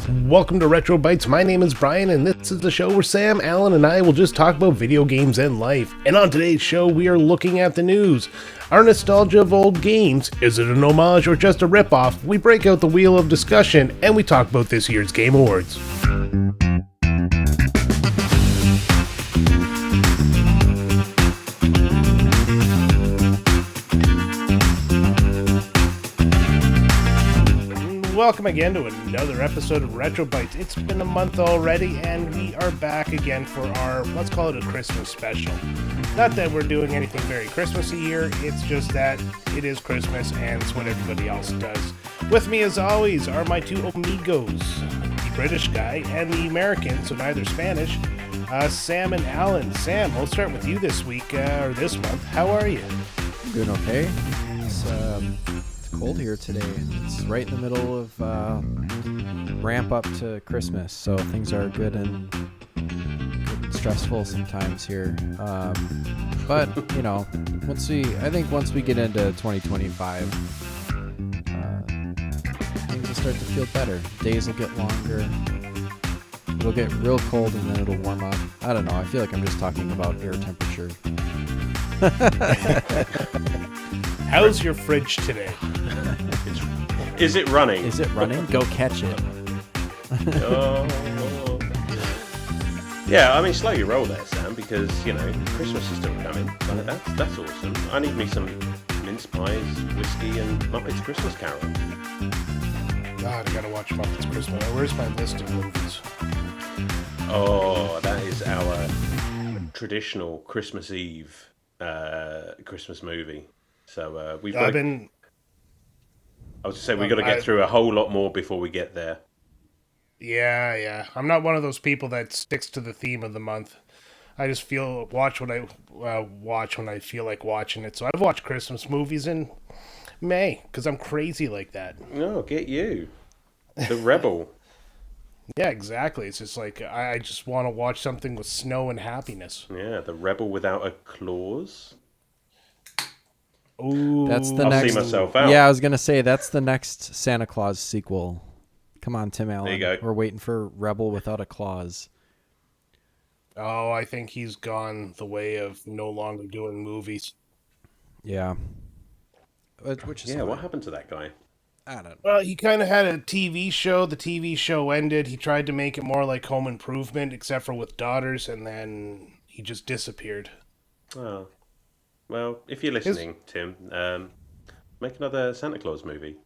Welcome to RetroBytes. My name is Brian, and this is the show where Sam, Alan, and I will just talk about video games and life. And on today's show, we are looking at the news. Our nostalgia of old games. Is it an homage or just a ripoff? We break out the wheel of discussion, and we talk about this year's Game Awards. Welcome again to another episode of RetroBytes. It's been a month already, and we are back again for our, let's call it a Christmas special. Not that we're doing anything very Christmassy here, it's just that it is Christmas, and it's what everybody else does. With me, as always, are my two amigos, the British guy and the American, so neither Spanish, Sam and Alan. Sam, we'll start with you this week, or this month. How are you? I'm doing okay. It's cold here today. It's right in the middle of ramp up to Christmas, so things are good and stressful sometimes here. But you know, once we get into 2025, things will start to feel better. Days will get longer. It'll get real cold and then it'll warm up. I don't know. I feel like I'm just talking about air temperature. How's your fridge today? Is it running? Is it running? Go catch it. Oh. Yeah, I mean, slow your roll there, Sam, because, you know, Christmas is still coming. That's awesome. I need me some mince pies, whiskey, and Muppets Christmas Carol. God, I gotta watch Muppets Christmas. Where's my list of movies? Oh, that is our traditional Christmas Eve Christmas movie. So we've got I was to say we've got to get through a whole lot more before we get there. Yeah. I'm not one of those people that sticks to the theme of the month. I just watch when I feel like watching it. So I've watched Christmas movies in May because I'm crazy like that. No, get you, the rebel. Yeah, exactly. It's just like I just want to watch something with snow and happiness. Yeah, the rebel without a clause. Ooh, that's the I'll next. see myself out. Yeah, I was gonna say that's the next Santa Claus sequel. Come on, Tim Allen. There you go. We're waiting for Rebel Without a Clause. Oh, I think he's gone the way of no longer doing movies. Yeah. Which is what happened to that guy? I don't know. Well, he kind of had a TV show. The TV show ended. He tried to make it more like Home Improvement, except for with daughters, and then he just disappeared. Oh. Well, if you're listening, Tim, make another Santa Claus movie.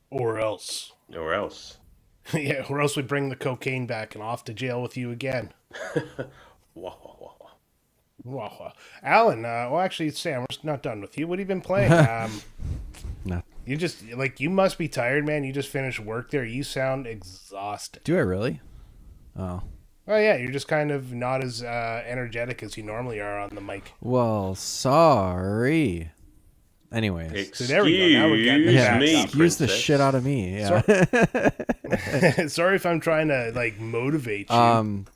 Or else. Yeah, or else we bring the cocaine back and off to jail with you again. Wah. Alan, actually, Sam, we're not done with you. What have you been playing? No. You just, you must be tired, man. You just finished work there. You sound exhausted. Do I really? Oh. Oh, yeah, you're just kind of not as energetic as you normally are on the mic. Well, sorry. Anyways. Excuse So there we go. Now we're getting back me, up. Excuse the princess. shit out of me. Yeah. Sorry if I'm trying to, motivate you.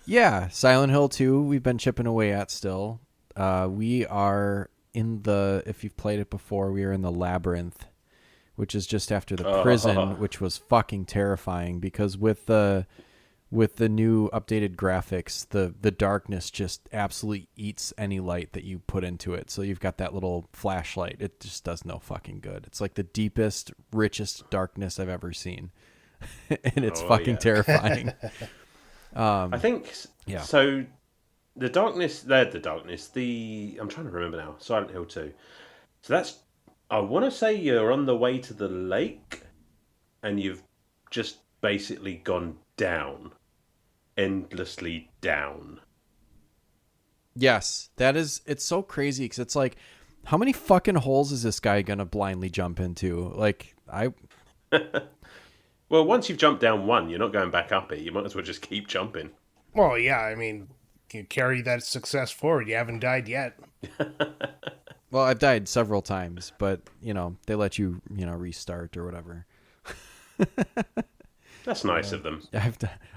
Yeah, Silent Hill 2, we've been chipping away at still. We are in if you've played it before, we are in the Labyrinth, which is just after the prison, which was fucking terrifying because with the new updated graphics, the darkness just absolutely eats any light that you put into it. So you've got that little flashlight. It just does no fucking good. It's like the deepest, richest darkness I've ever seen. And it's fucking terrifying. I think, yeah. So the darkness, I'm trying to remember now, Silent Hill 2. So that's, I want to say you're on the way to the lake and you've just basically gone down. Endlessly down. Yes, it's so crazy because it's like, how many fucking holes is this guy gonna blindly jump into? Well, once you've jumped down one, you're not going back up it. You might as well just keep jumping. Well, yeah, I mean, you carry that success forward. You haven't died yet. Well, I've died several times, but, they let you, restart or whatever. That's nice of them.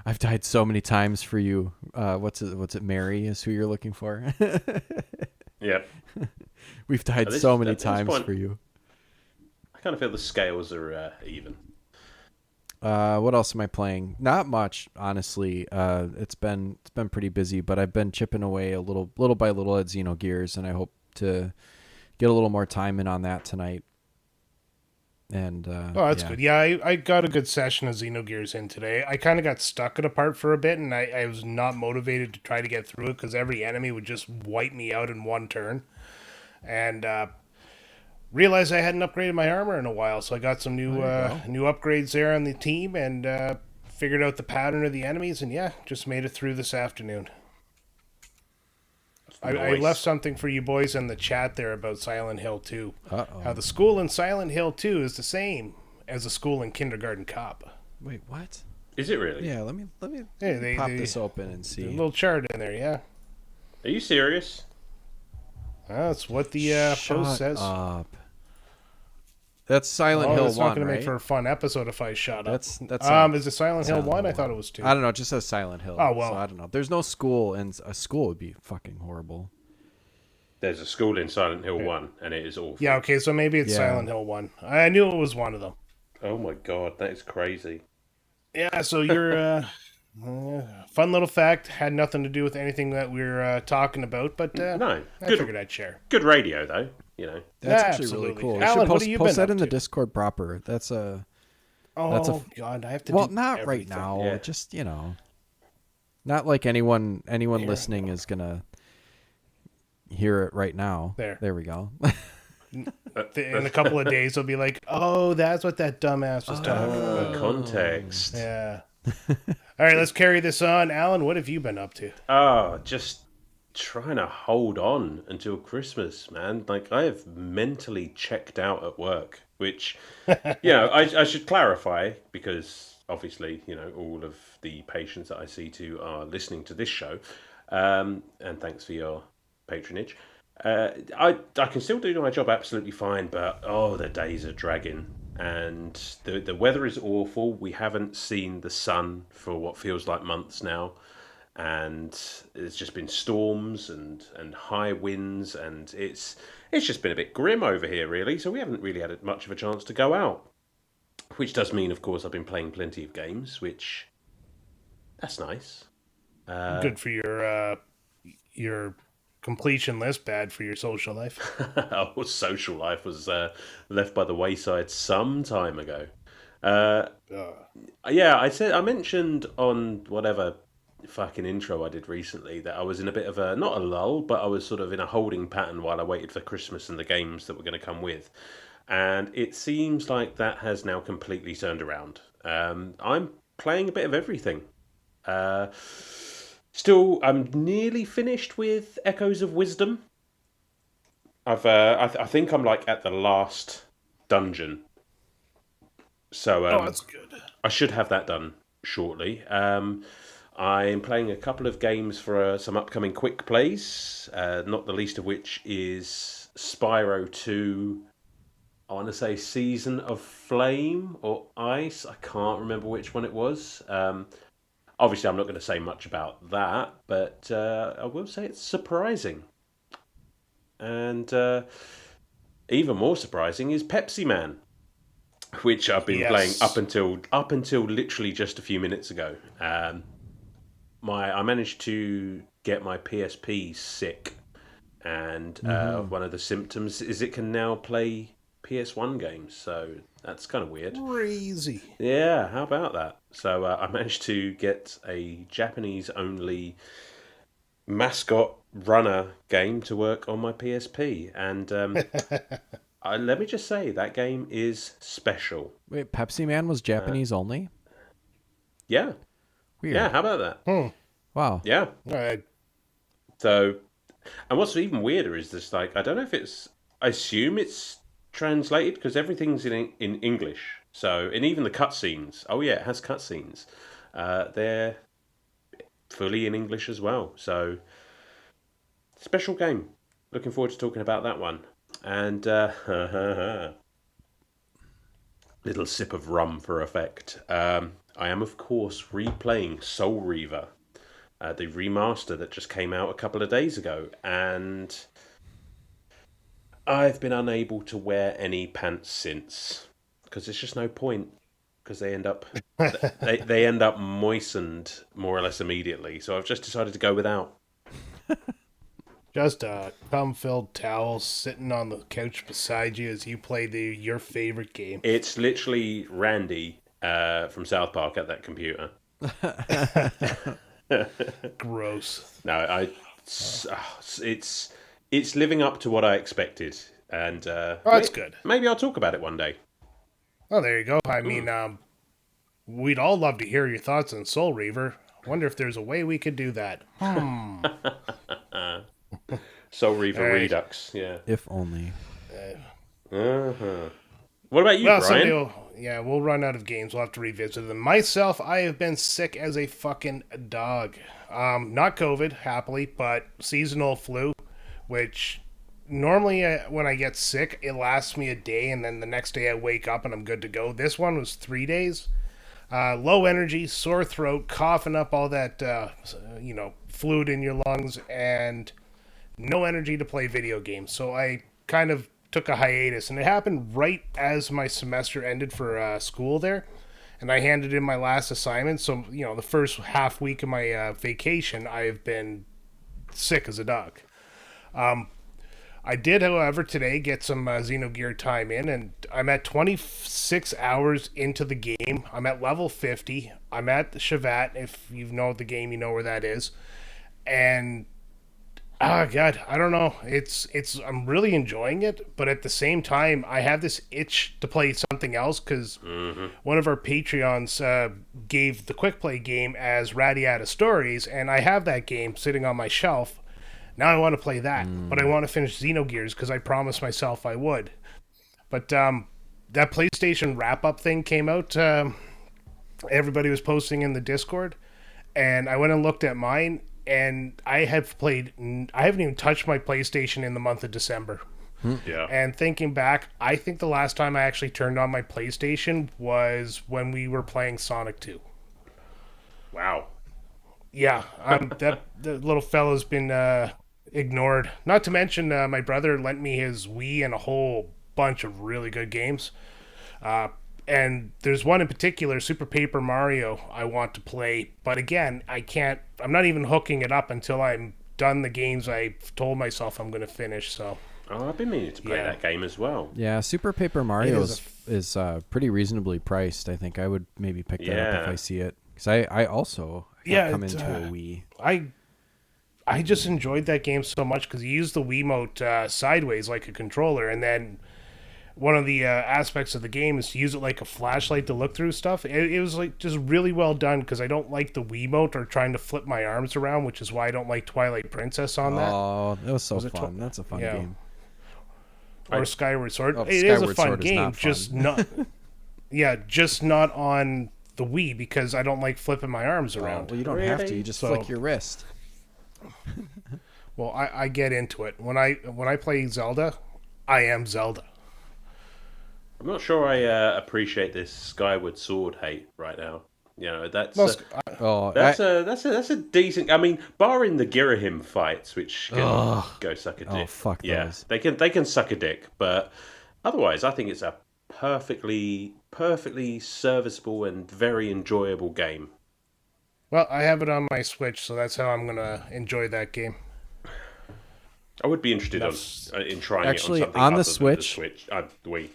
I've died so many times for you. What's it? Mary is who you're looking for. Yeah. We've died so many times for you. I kind of feel the scales are even. What else am I playing? Not much, honestly. It's been pretty busy, but I've been chipping away a little by little at Xenogears, and I hope to get a little more time in on that tonight. And Oh, that's good. Yeah, I got a good session of Xenogears in today. I kind of got stuck at a part for a bit, and I was not motivated to try to get through it because every enemy would just wipe me out in one turn. And realized I hadn't upgraded my armor in a while, so I got some new new upgrades there on the team, and figured out the pattern of the enemies, and yeah, just made it through this afternoon. I left something for you boys in the chat there about Silent Hill 2. Uh-oh. How the school in Silent Hill 2 is the same as the school in Kindergarten Cop. Wait, what? Is it really? Yeah, let me pop this open and see. A little chart in there, yeah. Are you serious? That's what the post says. Up. That's Silent Hill 1, It's not going right? to make for a fun episode if I shut up. That's is it Silent Hill 1? I thought it was 2. I don't know. It just says Silent Hill. Oh, well. So I don't know. There's no school, and a school would be fucking horrible. There's a school in Silent Hill 1, and it is awful. Yeah, okay, so maybe it's Silent Hill 1. I knew it was one of them. Oh my god, that is crazy. Yeah, so your fun little fact had nothing to do with anything that we're talking about, but No, I figured I'd share. Good radio, though, you know. That's Yeah, actually absolutely. really cool. Alan, you what should have you post been that in up the to? Discord proper. That's a God, I have to well, do not everything. right now. Yeah. Just not like anyone listening is gonna hear it right now. There we go. In a couple of days, they'll be like, "Oh, that's what that dumbass was talking about." Context. Yeah. All right, let's carry this on. Alan, what have you been up to? Oh, just trying to hold on until Christmas, man. Like, I have mentally checked out at work, which, I should clarify because obviously, all of the patients that I see to are listening to this show. And thanks for your patronage. I can still do my job absolutely fine, but the days are dragging. And the weather is awful. We haven't seen the sun for what feels like months now. And there's just been storms and high winds, and it's just been a bit grim over here, really. So we haven't really had much of a chance to go out. Which does mean, of course, I've been playing plenty of games, which that's nice. Good for your completion list, bad for your social life. Social life was left by the wayside some time ago. Yeah, I mentioned on whatever fucking intro I did recently that I was in a bit of a, not a lull, but I was sort of in a holding pattern while I waited for Christmas and the games that were going to come with. And it seems like that has now completely turned around. I'm playing a bit of everything. Still, I'm nearly finished with Echoes of Wisdom. I think I'm like at the last dungeon. So that's good. I should have that done shortly. I'm playing a couple of games for some upcoming quick plays, not the least of which is Spyro 2, I want to say Season of Flame or Ice. I can't remember which one it was. Obviously, I'm not going to say much about that, but I will say it's surprising. And even more surprising is Pepsi Man, which I've been playing up until literally just a few minutes ago. I managed to get my PSP sick, and one of the symptoms is it can now play PS1 games, so that's kind of weird. Crazy. Yeah, how about that? So I managed to get a Japanese-only mascot runner game to work on my PSP, and let me just say, that game is special. Wait, Pepsi Man was Japanese only? Yeah. Weird. Yeah, how about that? Wow. Yeah. All right. So, and what's even weirder is this, like, I don't know if it's, I assume it's translated because everything's in English. So, and even the cutscenes, it has cutscenes. They're fully in English as well. So, special game. Looking forward to talking about that one. And, little sip of rum for effect. I am, of course, replaying Soul Reaver, the remaster that just came out a couple of days ago, and I've been unable to wear any pants since, because there's just no point. because they end up moistened more or less immediately. So I've just decided to go without. Just a cum-filled towel sitting on the couch beside you as you play your favorite game. It's literally Randy from South Park at that computer. Gross. No, it's living up to what I expected, and that's good. Maybe I'll talk about it one day. Oh, there you go. I mean, we'd all love to hear your thoughts on Soul Reaver. Wonder if there's a way we could do that. Soul Reaver All right. Redux, yeah. If only. What about you, Brian? We'll run out of games. We'll have to revisit them. Myself, I have been sick as a fucking dog. Not COVID, happily, but seasonal flu, which normally when I get sick, it lasts me a day, and then the next day I wake up and I'm good to go. This one was 3 days. Low energy, sore throat, coughing up all that, fluid in your lungs, and no energy to play video games. So I kind of took a hiatus, and it happened right as my semester ended for school there, and I handed in my last assignment. So, the first half week of my vacation, I've been sick as a dog. I did, however, today get some Xenogear time in, and I'm at 26 hours into the game. I'm at level 50. I'm at the Shavat. If you know the game, you know where that is. And God, I don't know. I'm really enjoying it, but at the same time, I have this itch to play something else because one of our Patreons gave the quick play game as Radiata Stories, and I have that game sitting on my shelf. Now I want to play that, but I want to finish Xenogears because I promised myself I would. But that PlayStation wrap-up thing came out. Everybody was posting in the Discord, and I went and looked at mine. And I haven't even touched my PlayStation in the month of December. Yeah. And thinking back, I think the last time I actually turned on my PlayStation was when we were playing Sonic 2. Wow. Yeah, the little fella's been ignored. Not to mention, my brother lent me his Wii and a whole bunch of really good games. And there's one in particular, Super Paper Mario, I want to play. But again, I can't. I'm not even hooking it up until I'm done the games I've told myself I'm going to finish. So. Oh, I've been meaning to play that game as well. Yeah, Super Paper Mario is pretty reasonably priced. I think I would maybe pick that up if I see it. Because I also have come into a Wii. I just enjoyed that game so much because you use the Wiimote sideways like a controller, and then one of the aspects of the game is to use it like a flashlight to look through stuff. It was like just really well done because I don't like the Wiimote or trying to flip my arms around, which is why I don't like Twilight Princess on that. Oh, that was so fun. That's a fun game. Or Skyward Sword. It Skyward is a fun Sword game, is not fun. just not on the Wii because I don't like flipping my arms around. Well, you don't have to. You just flick your wrist. Well, I get into it. When I play Zelda, I am Zelda. I'm not sure I appreciate this Skyward Sword hate right now. That's a decent. I mean, barring the Girahim fights, which can go suck a dick. Oh, fuck those. They can suck a dick, but otherwise, I think it's a perfectly serviceable and very enjoyable game. Well, I have it on my Switch, so that's how I'm gonna enjoy that game. I would be interested in trying Actually, it on something on other the than Switch. The Wii.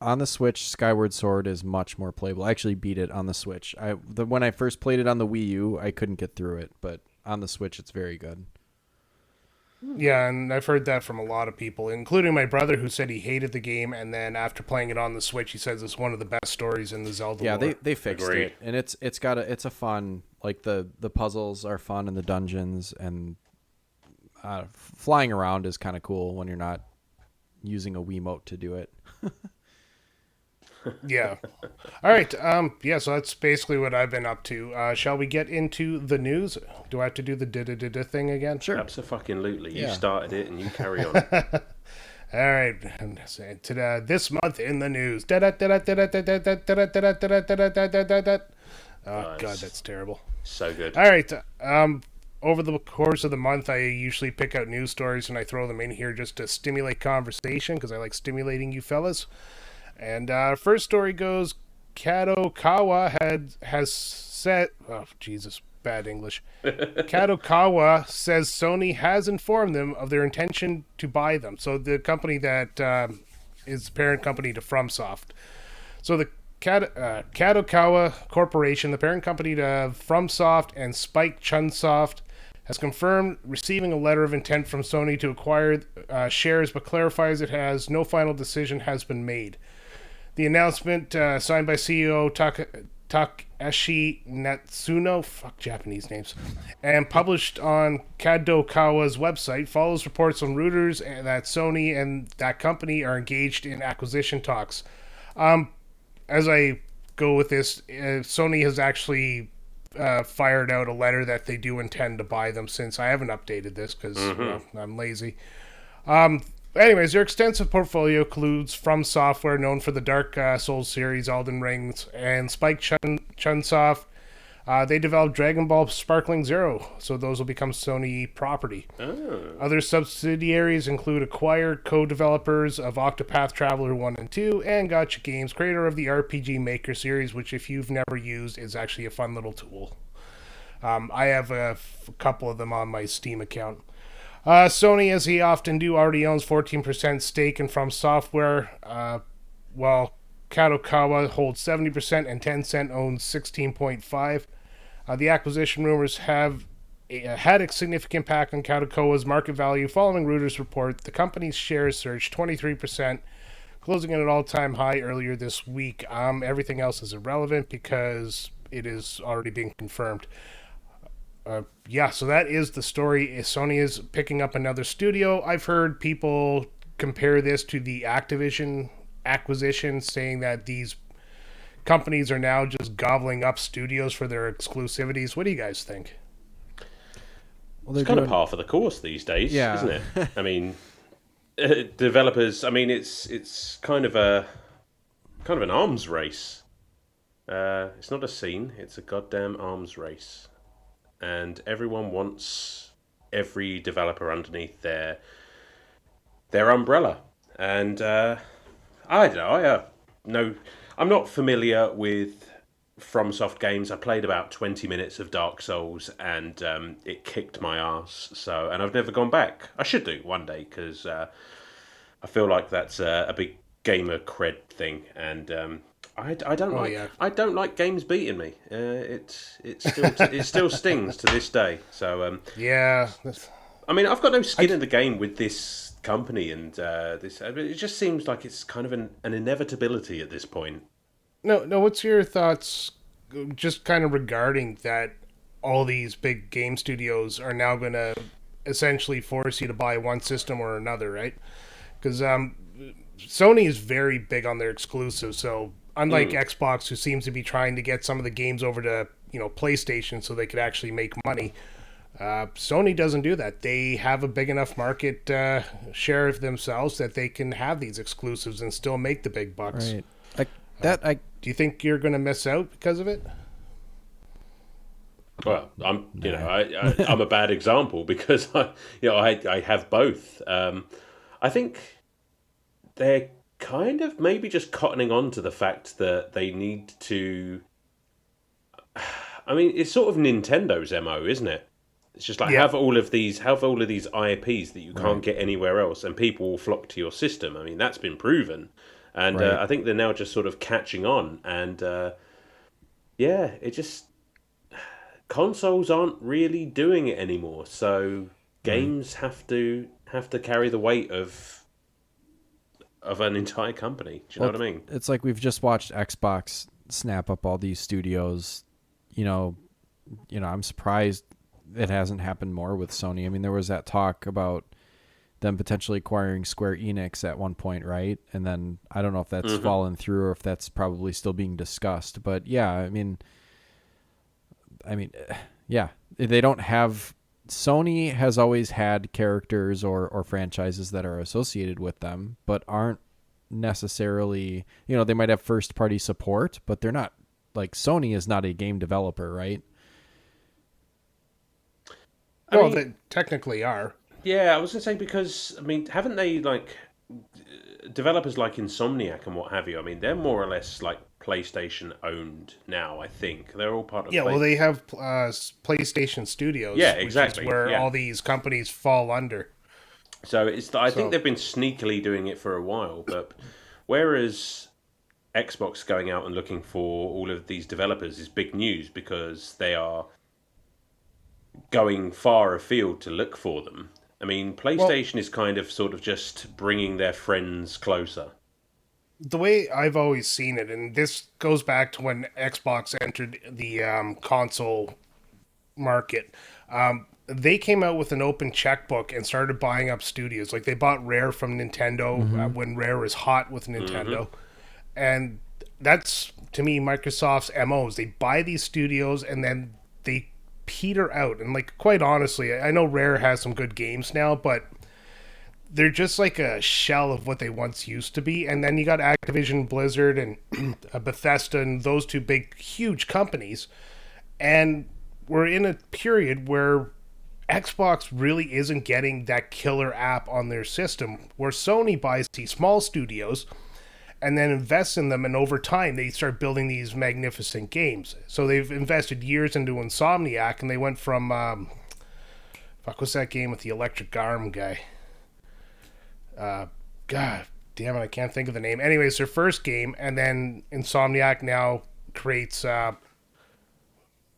On the Switch, Skyward Sword is much more playable. I actually beat it on the Switch. When I first played it on the Wii U, I couldn't get through it, but on the Switch, it's very good. Yeah, and I've heard that from a lot of people, including my brother, who said he hated the game, and then after playing it on the Switch, he says it's one of the best stories in the Zelda lore. Yeah, they fixed it, and it's a fun, like the puzzles are fun in the dungeons, and flying around is kind of cool when you're not using a Wiimote to do it. Yeah. All right. So that's basically what I've been up to. Shall we get into the news? Do I have to do the da-da-da-da thing again? Sure. Absolutely. Yeah. You started it and you carry on. All right. This month in the news. Oh, God, that's terrible. So good. All right. Over the course of the month, I usually pick out news stories and I throw them in here just to stimulate conversation because I like stimulating you fellas. And first story goes, Kadokawa has said, oh Jesus, bad English. Kadokawa says Sony has informed them of their intention to buy them. So the company that is the parent company to FromSoft. So the Kadokawa Corporation, the parent company to FromSoft and Spike Chunsoft, has confirmed receiving a letter of intent from Sony to acquire shares, but clarifies it has no final decision has been made. The announcement, signed by CEO Takashi Natsuno, fuck Japanese names, and published on Kadokawa's website, follows reports on Reuters that Sony and that company are engaged in acquisition talks. As I go with this, Sony has actually fired out a letter that they do intend to buy them, since I haven't updated this because I'm lazy. Anyways, their extensive portfolio includes From Software, known for the Dark Souls series, Elden Rings, and Spike Chunsoft. They developed Dragon Ball Sparkling Zero, so those will become Sony property. Oh. Other subsidiaries include acquired co-developers of Octopath Traveler 1 and 2, and Gotcha Games, creator of the RPG Maker series, which if you've never used is actually a fun little tool. I have a couple of them on my Steam account. Sony, as he often do, already owns 14% stake in From Software, while Kadokawa holds 70% and Tencent owns 16.5%. The acquisition rumors have had a significant impact on Kadokawa's market value. Following Reuters' report, the company's shares surged 23%, closing at an all-time high earlier this week. Everything else is irrelevant because it is already being confirmed. So that is the story. Sony is picking up another studio. I've heard people compare this to the Activision acquisition, saying that these companies are now just gobbling up studios for their exclusivities. What do you guys think? Well, it's kind of par for the course these days, isn't it? I mean, developers. I mean, it's kind of an arms race. It's not a scene; it's a goddamn arms race. And everyone wants every developer underneath their umbrella. And I don't know. I'm not familiar with FromSoft games. I played about 20 minutes of Dark Souls, and it kicked my ass. And I've never gone back. I should do one day, because I feel like that's a big gamer cred thing. And I don't like games beating me. It still stings to this day. So I mean, I've got no skin in the game with this company, and this. It just seems like it's kind of an inevitability at this point. No. What's your thoughts, just kind of regarding that? All these big game studios are now going to essentially force you to buy one system or another, right? Because Sony is very big on their exclusives, so. Unlike Xbox, who seems to be trying to get some of the games over to PlayStation so they could actually make money, Sony doesn't do that. They have a big enough market share of themselves that they can have these exclusives and still make the big bucks. Right. Do you think you're going to miss out because of it? Well, I'm a bad example because I have both. I think they're kind of maybe just cottoning on to the fact that they need to. I mean, it's sort of Nintendo's MO, isn't it? It's just like have all of these IPs that you can't get anywhere else, and people will flock to your system. I mean, that's been proven, and I think they're now just sort of catching on. And it just consoles aren't really doing it anymore, so games have to carry the weight of an entire company. Do you know what I mean? It's like we've just watched Xbox snap up all these studios. I'm surprised it hasn't happened more with Sony. I mean, there was that talk about them potentially acquiring Square Enix at one point, right? And then I don't know if that's fallen through or if that's probably still being discussed. But I mean, they don't have. Sony has always had characters or franchises that are associated with them, but aren't necessarily, they might have first party support, but they're not, like, Sony is not a game developer, right? Well, they technically are. Yeah, I was going to say, because, I mean, haven't they, like, developers like Insomniac and what have you, I mean, they're more or less, like, PlayStation owned now. I think they're all part of. Yeah, well, they have PlayStation Studios. Yeah, exactly. Which is where yeah. all these companies fall under. So I think they've been sneakily doing it for a while, but whereas Xbox going out and looking for all of these developers is big news because they are going far afield to look for them. I mean, PlayStation is kind of sort of just bringing their friends closer. The way I've always seen it, and this goes back to when Xbox entered the console market, they came out with an open checkbook and started buying up studios. Like they bought Rare from Nintendo when Rare was hot with Nintendo. And that's, to me, Microsoft's MOs. They buy these studios and then they peter out. And, like, quite honestly, I know Rare has some good games now, but they're just like a shell of what they once used to be. And then you got Activision, Blizzard, and Bethesda, and those two big, huge companies. And we're in a period where Xbox really isn't getting that killer app on their system, where Sony buys these small studios and then invests in them, and over time they start building these magnificent games. So they've invested years into Insomniac, and they went from what's that game with the electric arm guy? God damn it, I can't think of the name. Anyways, their first game, and then Insomniac now creates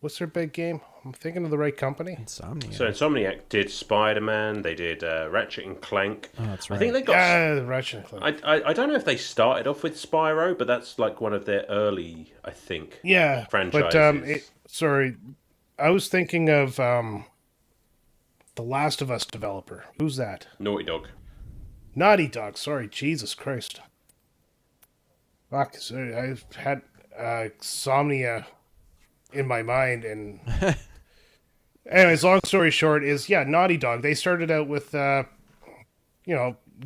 what's their big game? I'm thinking of the right company. Insomniac. So Insomniac did Spider-Man. They did Ratchet and Clank. Oh, that's right. I think they got. Ratchet and Clank. I don't know if they started off with Spyro, but that's like one of their early, I think. Yeah, franchises. But I was thinking of the Last of Us developer. Who's that? Naughty Dog. Naughty Dog. Sorry, Jesus Christ. Fuck. Sorry, I've had Insomnia in my mind, and anyways, long story short is, Naughty Dog. They started out with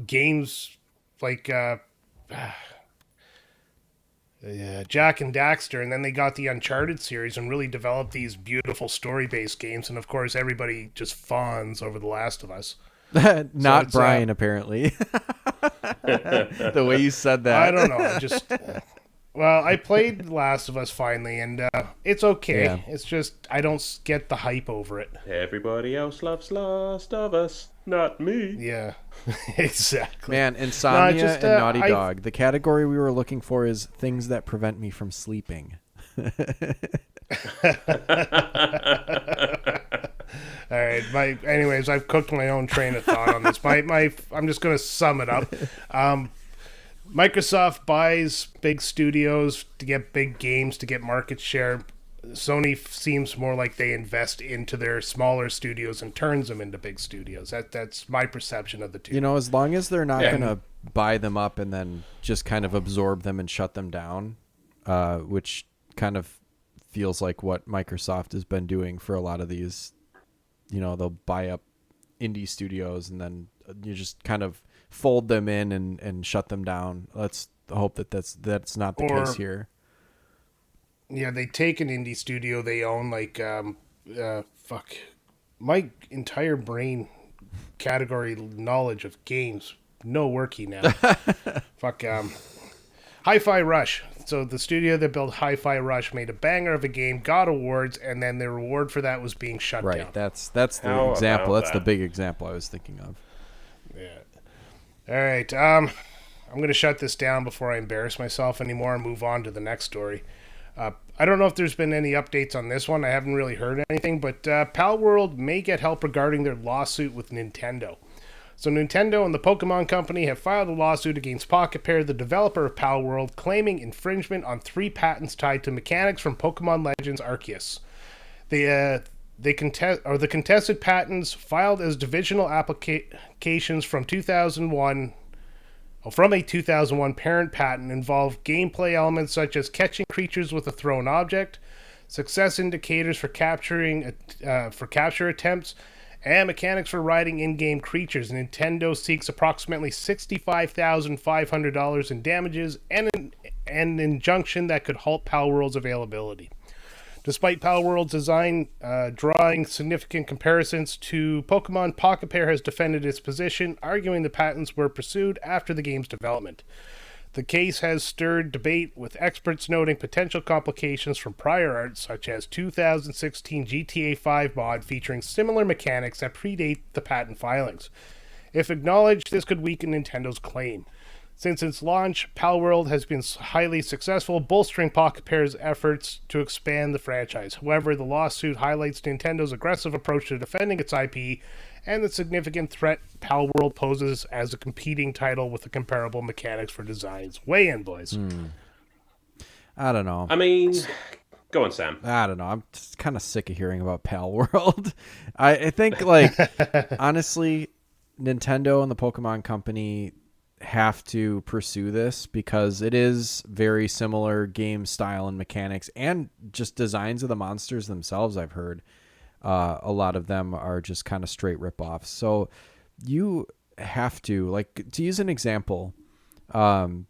games like Jack and Daxter, and then they got the Uncharted series and really developed these beautiful story-based games. And of course, everybody just fawns over The Last of Us. Not Brian, apparently. The way you said that. I don't know. Well, I played Last of Us finally, and it's okay. Yeah. It's just I don't get the hype over it. Everybody else loves Last of Us, not me. Yeah, exactly. Man, Insomnia and Naughty Dog. The category we were looking for is things that prevent me from sleeping. All right. Anyways, I've cooked my own train of thought on this. I'm just going to sum it up. Microsoft buys big studios to get big games, to get market share. Sony seems more like they invest into their smaller studios and turns them into big studios. That's my perception of the two. As long as they're not going to buy them up and then just kind of absorb them and shut them down, which kind of feels like what Microsoft has been doing for a lot of these. They'll buy up indie studios and then you just kind of fold them in and shut them down. Let's hope that's not the case here. Yeah, they take an indie studio they own, like my entire brain category knowledge of games no worky now. Hi-Fi Rush. So the studio that built Hi-Fi Rush made a banger of a game, got awards, and then the reward for that was being shut down. Right, that's the example. That's the big example I was thinking of. Yeah. All right. I'm going to shut this down before I embarrass myself anymore and move on to the next story. I don't know if there's been any updates on this one. I haven't really heard anything, but Palworld may get help regarding their lawsuit with Nintendo. So Nintendo and the Pokemon Company have filed a lawsuit against Pocket Pair, the developer of Palworld, claiming infringement on 3 patents tied to mechanics from Pokemon Legends Arceus. The contested patents filed as divisional applications from 2001. From a 2001 parent patent involve gameplay elements such as catching creatures with a thrown object, success indicators for capture attempts, and mechanics for riding in-game creatures. Nintendo seeks approximately $65,500 in damages and an injunction that could halt Palworld's availability. Despite Palworld's design drawing significant comparisons to Pokemon, Pocket Pair has defended its position, arguing the patents were pursued after the game's development. The case has stirred debate, with experts noting potential complications from prior art, such as 2016 GTA 5 mod featuring similar mechanics that predate the patent filings. If acknowledged, this could weaken Nintendo's claim. Since its launch, Palworld has been highly successful, bolstering Pocket Pair's efforts to expand the franchise. However, the lawsuit highlights Nintendo's aggressive approach to defending its IP and the significant threat Palworld poses as a competing title with the comparable mechanics for designs. Weigh in, boys. I don't know. I mean, go on, Sam. I don't know. I'm just kind of sick of hearing about Palworld. I think, like, honestly, Nintendo and the Pokemon Company have to pursue this because it is very similar game style and mechanics and just designs of the monsters themselves. I've heard a lot of them are just kind of straight ripoffs. So you have to, like, to use an example, the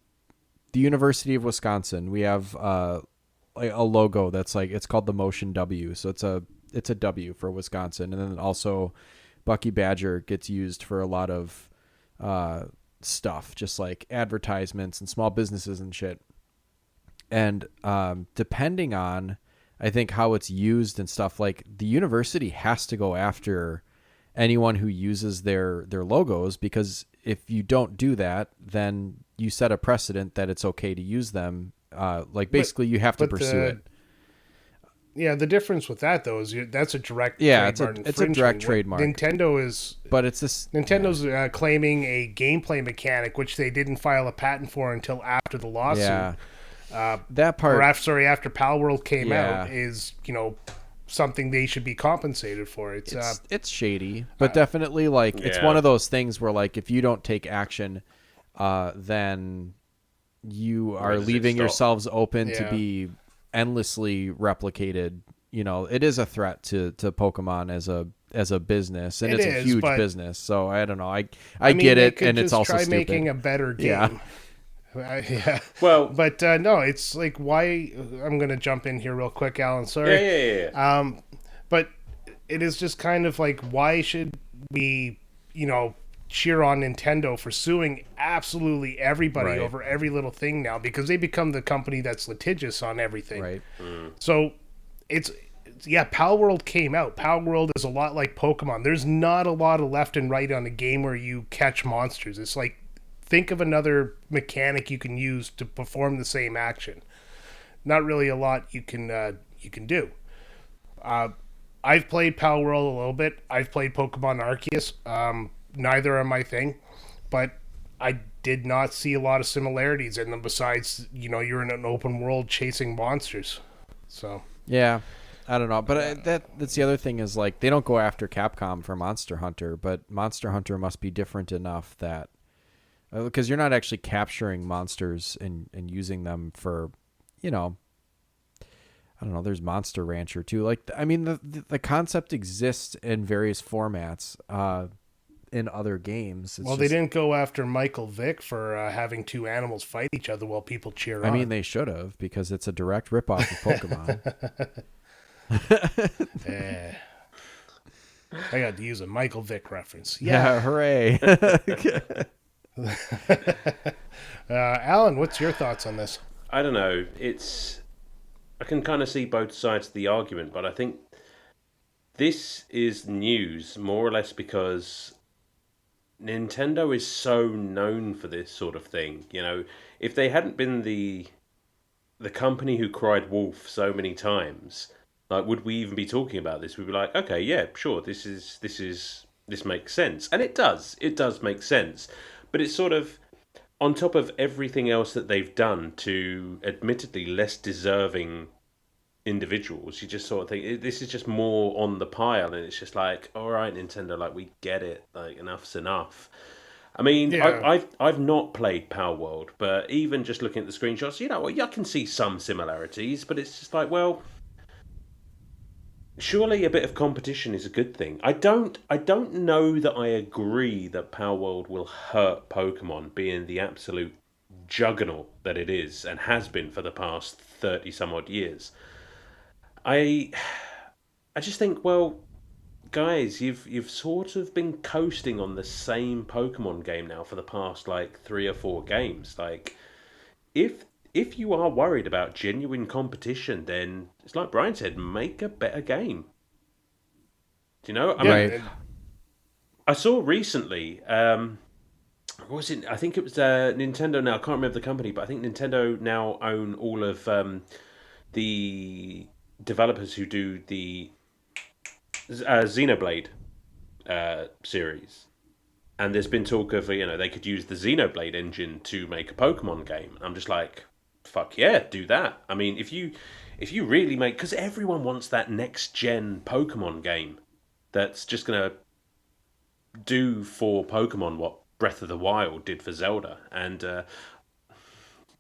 University of Wisconsin, we have like a logo that's like, it's called the Motion W. So it's a W for Wisconsin. And then also Bucky Badger gets used for a lot of stuff, just like advertisements and small businesses and shit. And depending on, I think, how it's used and stuff, like, the university has to go after anyone who uses their logos, because if you don't do that, then you set a precedent that it's okay to use them. Like, basically, you have to pursue it. Yeah, the difference with that, though, is that's a direct it's a direct trademark. Nintendo is... But it's this... Nintendo's claiming a gameplay mechanic, which they didn't file a patent for until after the lawsuit. Yeah. That part... Or after Palworld came out, is, something they should be compensated for. It's shady, but definitely, like, it's one of those things where, like, if you don't take action, then you are leaving yourselves open to be endlessly replicated. It is a threat to Pokemon as a business, and it's a huge business. So I don't know. I get it, and it's also try stupid. Making a better game. Yeah. Well, but no, it's like, why? I'm gonna jump in here real quick, Alan. Sorry. Yeah. But it is just kind of like, why should we, cheer on Nintendo for suing absolutely everybody over every little thing now, because they become the company that's litigious on everything. Right. So Palworld came out. Palworld is a lot like Pokemon. There's not a lot of left and right on a game where you catch monsters. It's like, think of another mechanic you can use to perform the same action. Not really a lot you can do. I've played Palworld a little bit. I've played Pokemon Arceus. Neither are my thing, but I did not see a lot of similarities in them besides, you're in an open world chasing monsters. So yeah, I don't know, but that's the other thing is, like, they don't go after Capcom for Monster Hunter, but Monster Hunter must be different enough that because you're not actually capturing monsters and using them for, I don't know, there's Monster Rancher too. Like, I mean, the concept exists in various formats in other games. They didn't go after Michael Vick for having two animals fight each other while people cheer on. I mean, they should have, because it's a direct ripoff of Pokemon. I got to use a Michael Vick reference. Yeah, hooray. Alan, what's your thoughts on this? I don't know. I can kind of see both sides of the argument, but I think this is news more or less because Nintendo is so known for this sort of thing. If they hadn't been the company who cried wolf so many times, like, would we even be talking about this? We'd be like, okay, yeah, sure, this makes sense, and it does make sense, but it's sort of on top of everything else that they've done to admittedly less deserving individuals. You just sort of think this is just more on the pile, and it's just like, all right, Nintendo, like, we get it, like, enough's enough. I mean, I've not played Palworld, but even just looking at the screenshots, I can see some similarities, but it's just like, well, surely a bit of competition is a good thing. I don't know that I agree that Palworld will hurt Pokemon, being the absolute juggernaut that it is and has been for the past 30 some odd years. I just think, well, guys, you've sort of been coasting on the same Pokemon game now for the past, like, 3 or 4 games. Like, if you are worried about genuine competition, then it's like Brian said, make a better game. Do you know? I mean, Right. I saw recently. What was it? I think it was Nintendo. Now I can't remember the company, but I think Nintendo now own all of the developers who do the Xenoblade series. And there's been talk of they could use the Xenoblade engine to make a Pokemon game. I'm just like, fuck yeah, do that. I mean, if you really make, because everyone wants that next gen Pokemon game that's just gonna do for Pokemon what Breath of the Wild did for Zelda, and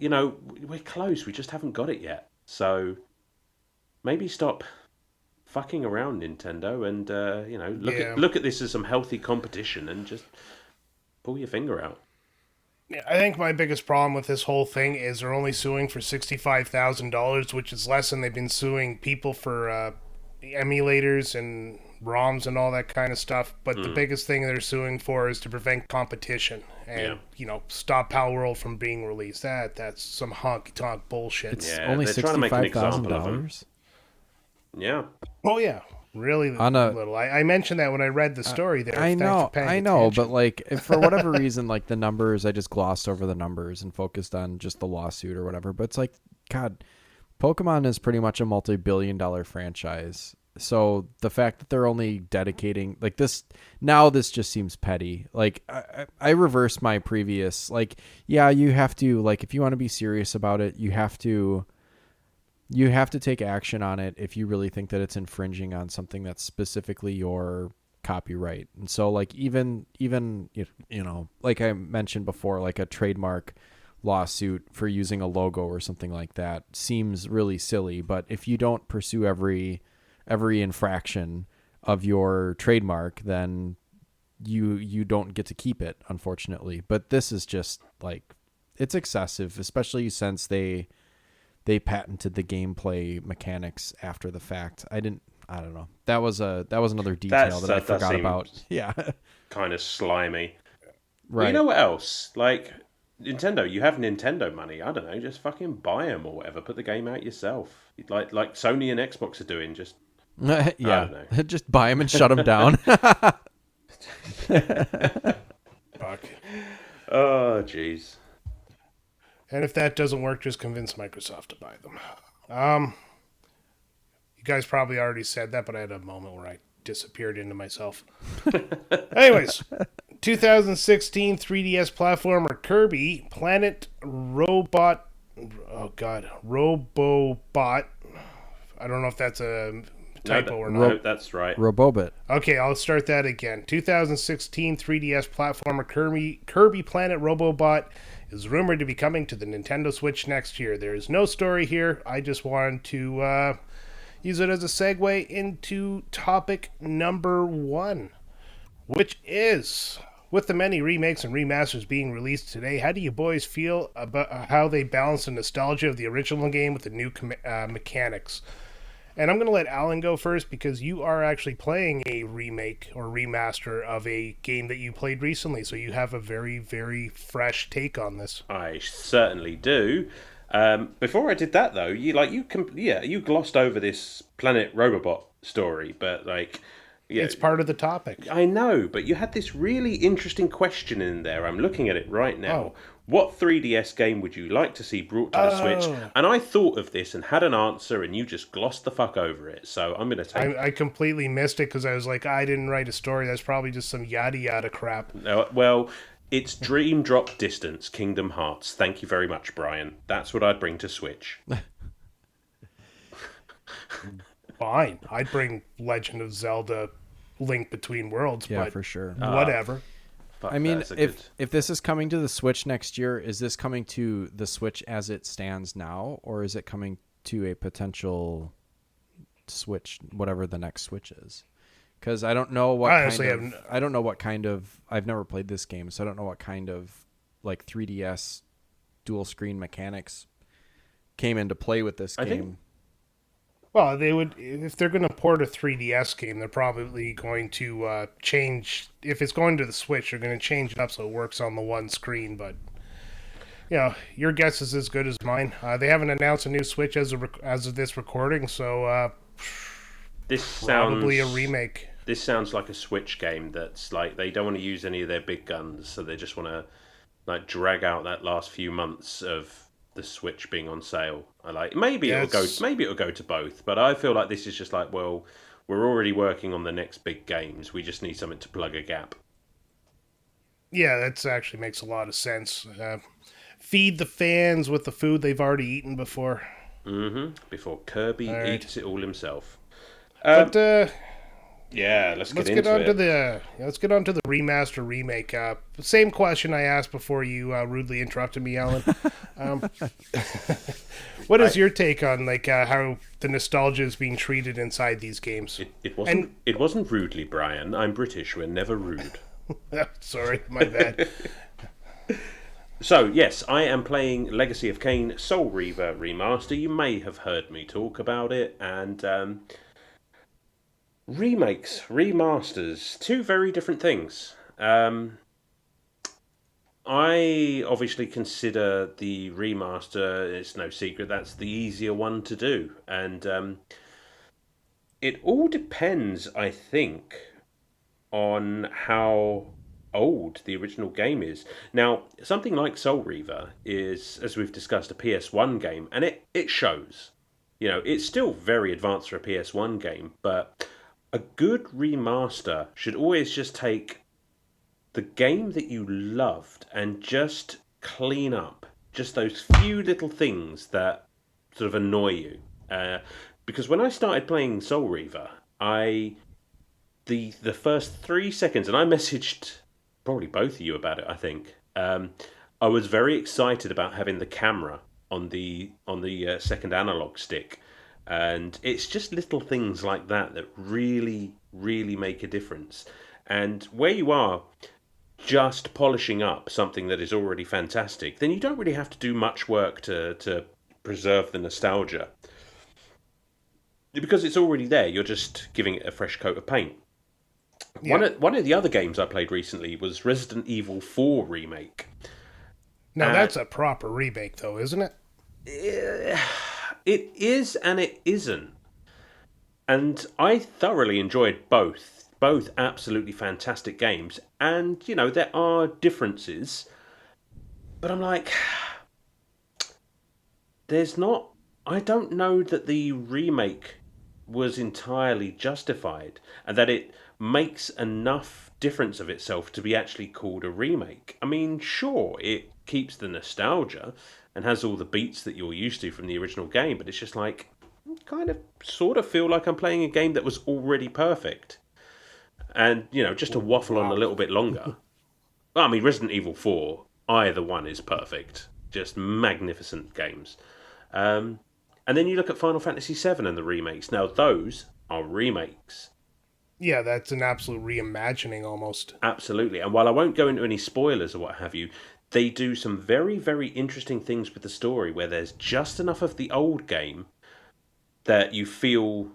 we're close. We just haven't got it yet. So maybe stop fucking around, Nintendo, and look at this as some healthy competition, and just pull your finger out. Yeah, I think my biggest problem with this whole thing is they're only suing for $65,000, which is less than they've been suing people for emulators and ROMs and all that kind of stuff. But the biggest thing they're suing for is to prevent competition and stop Pal World from being released. That's some honky tonk bullshit. It's only $65,000. Yeah. Oh yeah, really little. I mentioned that when I read the story there. I know, but like for whatever reason, like the numbers, I just glossed over the numbers and focused on just the lawsuit or whatever. But it's like, God, Pokemon is pretty much a multi-billion-dollar franchise. So the fact that they're only dedicating like this now, this just seems petty. Like I reversed my previous, like, yeah, you have to, like, if you want to be serious about it, you have to take action on it if you really think that it's infringing on something that's specifically your copyright. And so like even like I mentioned before, like a trademark lawsuit for using a logo or something like that seems really silly. But if you don't pursue every infraction of your trademark, then you don't get to keep it, unfortunately. But this is just like, it's excessive, especially since they patented the gameplay mechanics after the fact. I don't know. That was another detail that I forgot about. Yeah. Kind of slimy. Right. Well, you know what else? Like, Nintendo, you have Nintendo money. I don't know, just fucking buy them or whatever. Put the game out yourself. Like Sony and Xbox are doing. Just yeah. I don't know. Just buy them and shut them down. Fuck. Oh, jeez. And if that doesn't work, just convince Microsoft to buy them. You guys probably already said that, but I had a moment where I disappeared into myself. Anyways, 2016 3DS platformer Kirby Planet Robot. Oh God, Robobot. I don't know if that's a typo or not. No, that's right. Robobot. Okay, I'll start that again. 2016 3DS platformer Kirby Planet Robobot is rumored to be coming to the Nintendo Switch next year. There is no story here. I just wanted to use it as a segue into topic number 1, which is, with the many remakes and remasters being released today, how do you boys feel about how they balance the nostalgia of the original game with the new mechanics? And I'm going to let Alan go first because you are actually playing a remake or remaster of a game that you played recently, so you have a very, very fresh take on this. I certainly do. Before I did that, though, you glossed over this Planet Robobot story, but like, yeah, it's part of the topic. I know, but you had this really interesting question in there. I'm looking at it right now. Oh. What 3DS game would you like to see brought to the Switch? And I thought of this and had an answer, and you just glossed the fuck over it. So I'm going to take... I completely missed it because I was like, I didn't write a story. That's probably just some yada yada crap. No, well, it's Dream Drop Distance, Kingdom Hearts. Thank you very much, Brian. That's what I'd bring to Switch. Fine. I'd bring Legend of Zelda Link Between Worlds, yeah, but for sure. Whatever. Fuck, I mean, if this is coming to the Switch next year, is this coming to the Switch as it stands now, or is it coming to a potential Switch, whatever the next Switch is? Because I don't know what I don't know what kind of. I've never played this game, so I don't know what kind of like 3DS dual screen mechanics came into play with this game. Well, they would, if they're going to port a 3DS game, they're probably going to change. If it's going to the Switch, they're going to change it up so it works on the one screen. But your guess is as good as mine. They haven't announced a new Switch as of this recording, so This probably a sounds remake. this sounds like a Switch game that's like they don't want to use any of their big guns, so they just want to like drag out that last few months of the Switch being on sale. I like Yeah, maybe it'll go to both, but I feel like this is just like, well, we're already working on the next big games. We just need something to plug a gap. yeah, that actually makes a lot of sense. Feed the fans with the food they've already eaten before. Before Kirby All right. eats it all himself. But Yeah, let's let's get get into on to it. the remaster remake. Same question I asked before you rudely interrupted me, Alan. What is your take on how the nostalgia is being treated inside these games? It wasn't rudely, Brian. I'm British. We're never rude. Sorry, my bad. So, yes, I am playing Legacy of Kain Soul Reaver Remaster. You may have heard me talk about it. And remakes, remasters, two very different things. I obviously consider the remaster, it's no secret, that's the easier one to do. And it all depends, I think, on how old the original game is. Now, something like Soul Reaver is, as we've discussed, a PS1 game, and it shows. It's still very advanced for a PS1 game, but a good remaster should always just take the game that you loved and just clean up just those few little things that sort of annoy you. Because when I started playing Soul Reaver, the first 3 seconds, and I messaged probably both of you about it. I think I was very excited about having the camera on the second analog stick, and it's just little things like that that really, really make a difference. And where you are just polishing up something that is already fantastic, then you don't really have to do much work to preserve the nostalgia. Because it's already there, you're just giving it a fresh coat of paint. Yeah. One of the other games I played recently was Resident Evil 4 Remake. Now that's a proper remake, though, isn't it? It is and it isn't. And I thoroughly enjoyed both. Both absolutely fantastic games. And, there are differences. But I'm like, I don't know that the remake was entirely justified and that it makes enough difference of itself to be actually called a remake. I mean, sure, it keeps the nostalgia and has all the beats that you're used to from the original game, but it's just like, kind of, sort of feel like I'm playing a game that was already perfect. And, just to waffle on a little bit longer. Well, I mean, Resident Evil 4, either one is perfect. Just magnificent games. And then you look at Final Fantasy VII and the remakes. Now, those are remakes. Yeah, that's an absolute reimagining almost. Absolutely. And while I won't go into any spoilers or what have you, they do some very, very interesting things with the story where there's just enough of the old game that you feel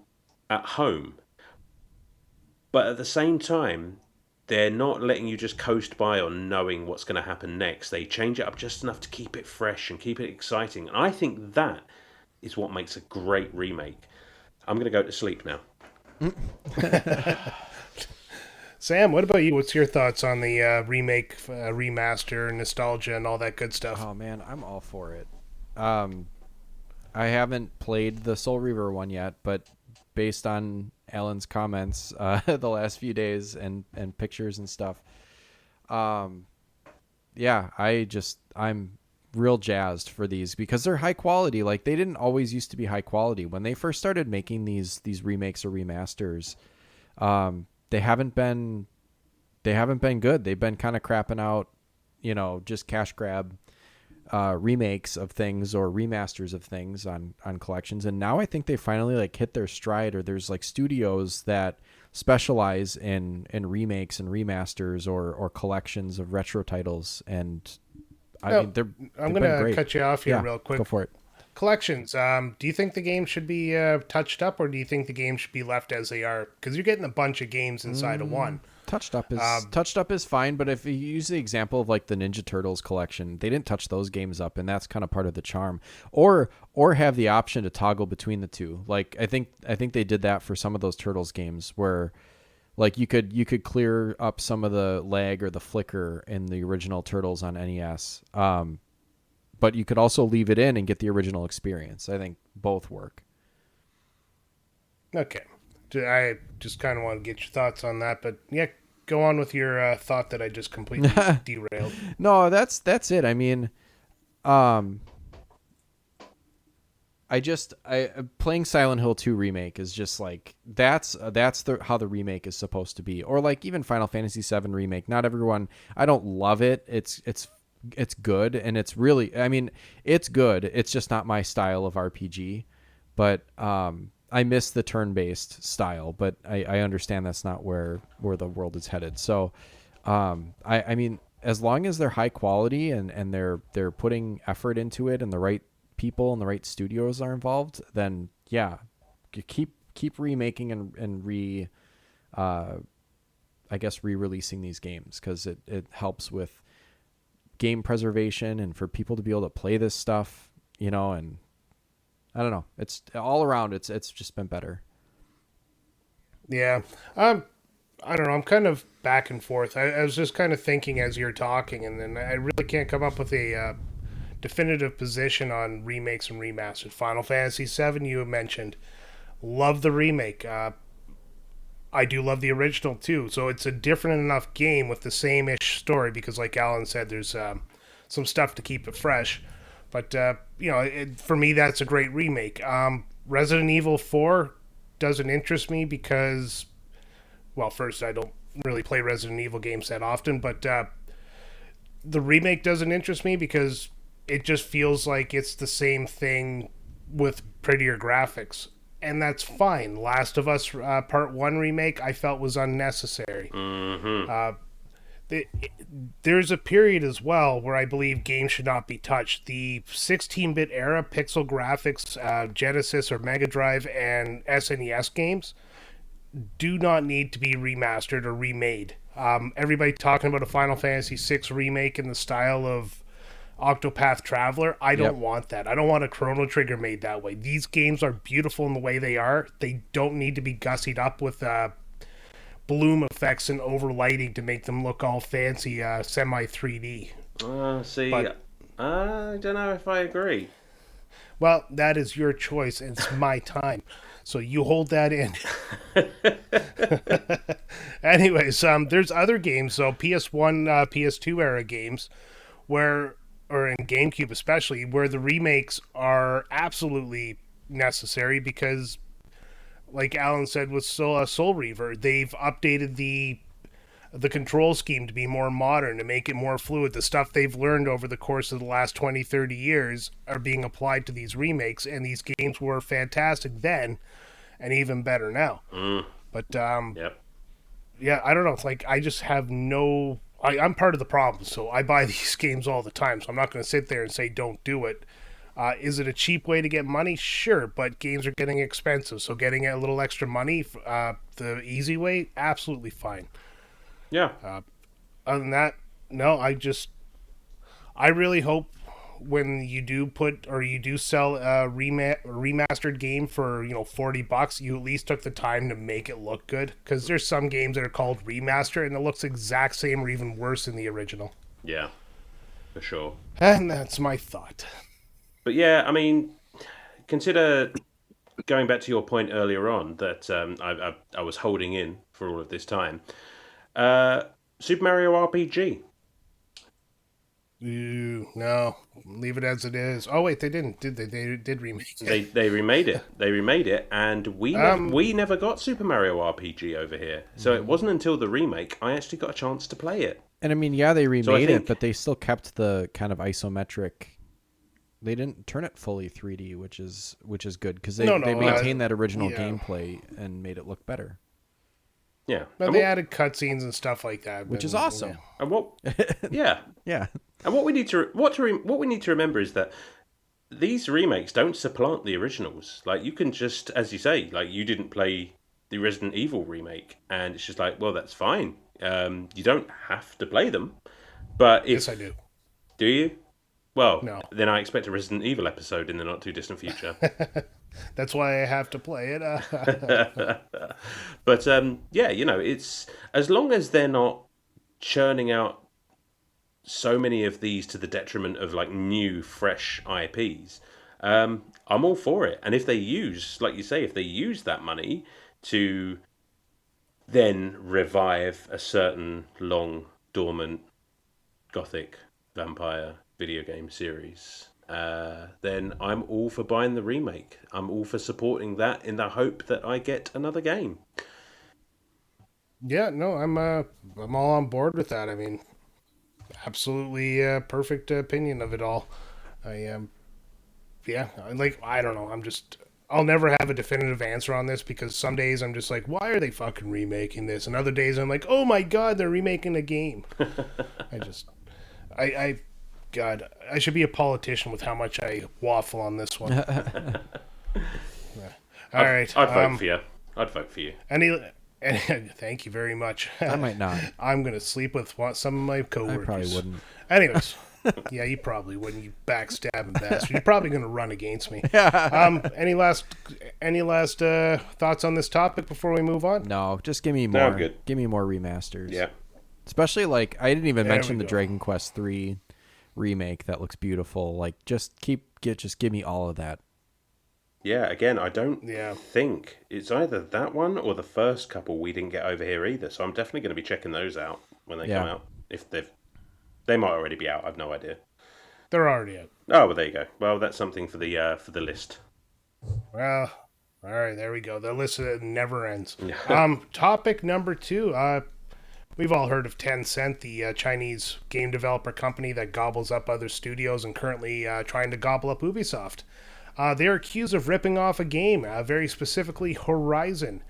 at home. But at the same time, they're not letting you just coast by on knowing what's going to happen next. They change it up just enough to keep it fresh and keep it exciting. And I think that is what makes a great remake. I'm going to go to sleep now. Sam, what about you? What's your thoughts on the remake, remaster, nostalgia, and all that good stuff? Oh man, I'm all for it. I haven't played the Soul Reaver one yet, but based on Alan's comments the last few days and pictures and stuff, yeah, I'm real jazzed for these because they're high quality. Like, they didn't always used to be high quality when they first started making these remakes or remasters. They haven't been good. They've been kind of crapping out, just cash grab remakes of things or remasters of things on collections. And now I think they finally hit their stride, or there's studios that specialize in remakes and remasters or collections of retro titles. And I'm going to cut you off here real quick. Go for it. Collections. Do you think the game should be touched up, or do you think the game should be left as they are? Because you're getting a bunch of games inside of one. Touched up is fine, but if you use the example of like the Ninja Turtles collection, they didn't touch those games up, and that's kind of part of the charm. Or have the option to toggle between the two. Like I think they did that for some of those Turtles games where like you could clear up some of the lag or the flicker in the original Turtles on NES. But you could also leave it in and get the original experience. I think both work. Okay. I just kind of want to get your thoughts on that, but yeah, go on with your thought that I just completely derailed. No, that's it. I mean, I playing Silent Hill 2 remake is just like that's how the remake is supposed to be, or like even Final Fantasy 7 remake. Not everyone. I don't love it. It's good, and it's really. I mean, it's good. It's just not my style of RPG, but I miss the turn-based style, but I understand that's not where the world is headed. So, I mean, as long as they're high quality and they're putting effort into it and the right people and the right studios are involved, then yeah, you keep remaking and I guess re-releasing these games, because it helps with game preservation and for people to be able to play this stuff, and I don't know. It's all around. It's just been better. Yeah. I don't know. I'm kind of back and forth. I was just kind of thinking as you're talking, and then I really can't come up with a definitive position on remakes and remasters. Final Fantasy VII, you mentioned. Love the remake. I do love the original, too. So it's a different enough game with the same-ish story, because like Alan said, there's some stuff to keep it fresh. But, for me, that's a great remake. Resident Evil 4 doesn't interest me because, well, first, I don't really play Resident Evil games that often, but the remake doesn't interest me because it just feels like it's the same thing with prettier graphics. And that's fine. Last of Us Part 1 remake I felt was unnecessary. Mm-hmm. There's a period as well where I believe games should not be touched. The 16-bit era pixel graphics, Genesis or Mega Drive and SNES games do not need to be remastered or remade. Everybody talking about a Final Fantasy VI remake in the style of Octopath Traveler. I don't want that. I don't want a Chrono Trigger made that way. These games are beautiful in the way they are. They don't need to be gussied up with bloom effects and overlighting to make them look all fancy, semi 3D. But I don't know if I agree. Well, that is your choice, and it's my time. So you hold that in. Anyways, there's other games, so PS1, PS2 era games, or in GameCube especially, where the remakes are absolutely necessary because, like Alan said with Soul Reaver, they've updated the control scheme to be more modern, to make it more fluid. The stuff they've learned over the course of the last 20, 30 years are being applied to these remakes, and these games were fantastic then and even better now. But, yeah, I don't know. It's like I just have no... I'm part of the problem, so I buy these games all the time, so I'm not going to sit there and say don't do it. Is it a cheap way to get money? Sure, but games are getting expensive, so getting a little extra money the easy way, absolutely fine. Yeah. Other than that, no, I really hope when you do sell a remastered game for $40, you at least took the time to make it look good, because there's some games that are called remaster and it looks exact same or even worse than the original. Yeah, for sure. And that's my thought. But yeah, I mean, consider going back to your point earlier on that I was holding in for all of this time. Super Mario RPG. No, leave it as it is. Oh wait, they didn't, did they? They did remake it. They remade it. They remade it, and we never got Super Mario RPG over here. So it wasn't until the remake I actually got a chance to play it. And I mean, yeah, they remade it, but they still kept the kind of isometric. They didn't turn it fully 3D, which is good because they maintained that original gameplay and made it look better. Yeah, but they added cutscenes and stuff like that, which is awesome. Yeah. And what? Yeah, yeah. And what we need to remember is that these remakes don't supplant the originals. Like you can just, as you say, like you didn't play the Resident Evil remake, and it's just like, well, that's fine. You don't have to play them, but if Yes, I do. Do you? Well, No. then I expect a Resident Evil episode in the not too distant future. That's why I have to play it. But yeah, it's as long as they're not churning out so many of these to the detriment of like new, fresh IPs. I'm all for it. And if they use, like you say, if they use that money to then revive a certain long dormant gothic vampire video game series, then I'm all for buying the remake. I'm all for supporting that in the hope that I get another game. Yeah, no, I'm all on board with that. I mean, absolutely perfect opinion of it all. I am, yeah, I don't know. I'll never have a definitive answer on this because some days I'm just like, why are they fucking remaking this? And other days I'm like, oh my god, they're remaking a game. God, I should be a politician with how much I waffle on this one. Yeah. All right. I'd vote for you. I'd vote for you. Thank you very much. I might not. I'm going to sleep with some of my coworkers. I probably wouldn't. Anyways, yeah, you probably wouldn't, you backstabbing bastard. You're probably going to run against me. Any last thoughts on this topic before we move on? No, just give me more. No, I'm good. Give me more remasters. Yeah. Especially like I didn't even mention the go. Dragon Quest III remake that looks beautiful. Like just give me all of that. Yeah, again, I don't Yeah. think it's either that one or the first couple we didn't get over here either. So I'm definitely going to be checking those out when they come out. If they might already be out. I've no idea. They're already out. Oh, well, there you go. Well, that's something for the list. Well, all right, there we go. The list never ends. Topic number 2. We've all heard of Tencent, the Chinese game developer company that gobbles up other studios and currently trying to gobble up Ubisoft. They're accused of ripping off a game, very specifically Horizon.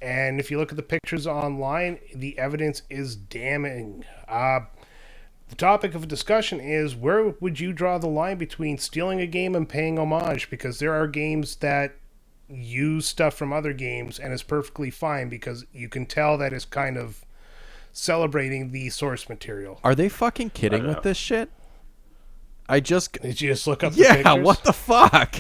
And if you look at the pictures online, the evidence is damning. The topic of discussion is, where would you draw the line between stealing a game and paying homage? Because there are games that use stuff from other games, and it's perfectly fine because you can tell that it's kind of celebrating the source material. Are they fucking kidding with this shit? Did you just look up the pictures? Yeah, what the fuck?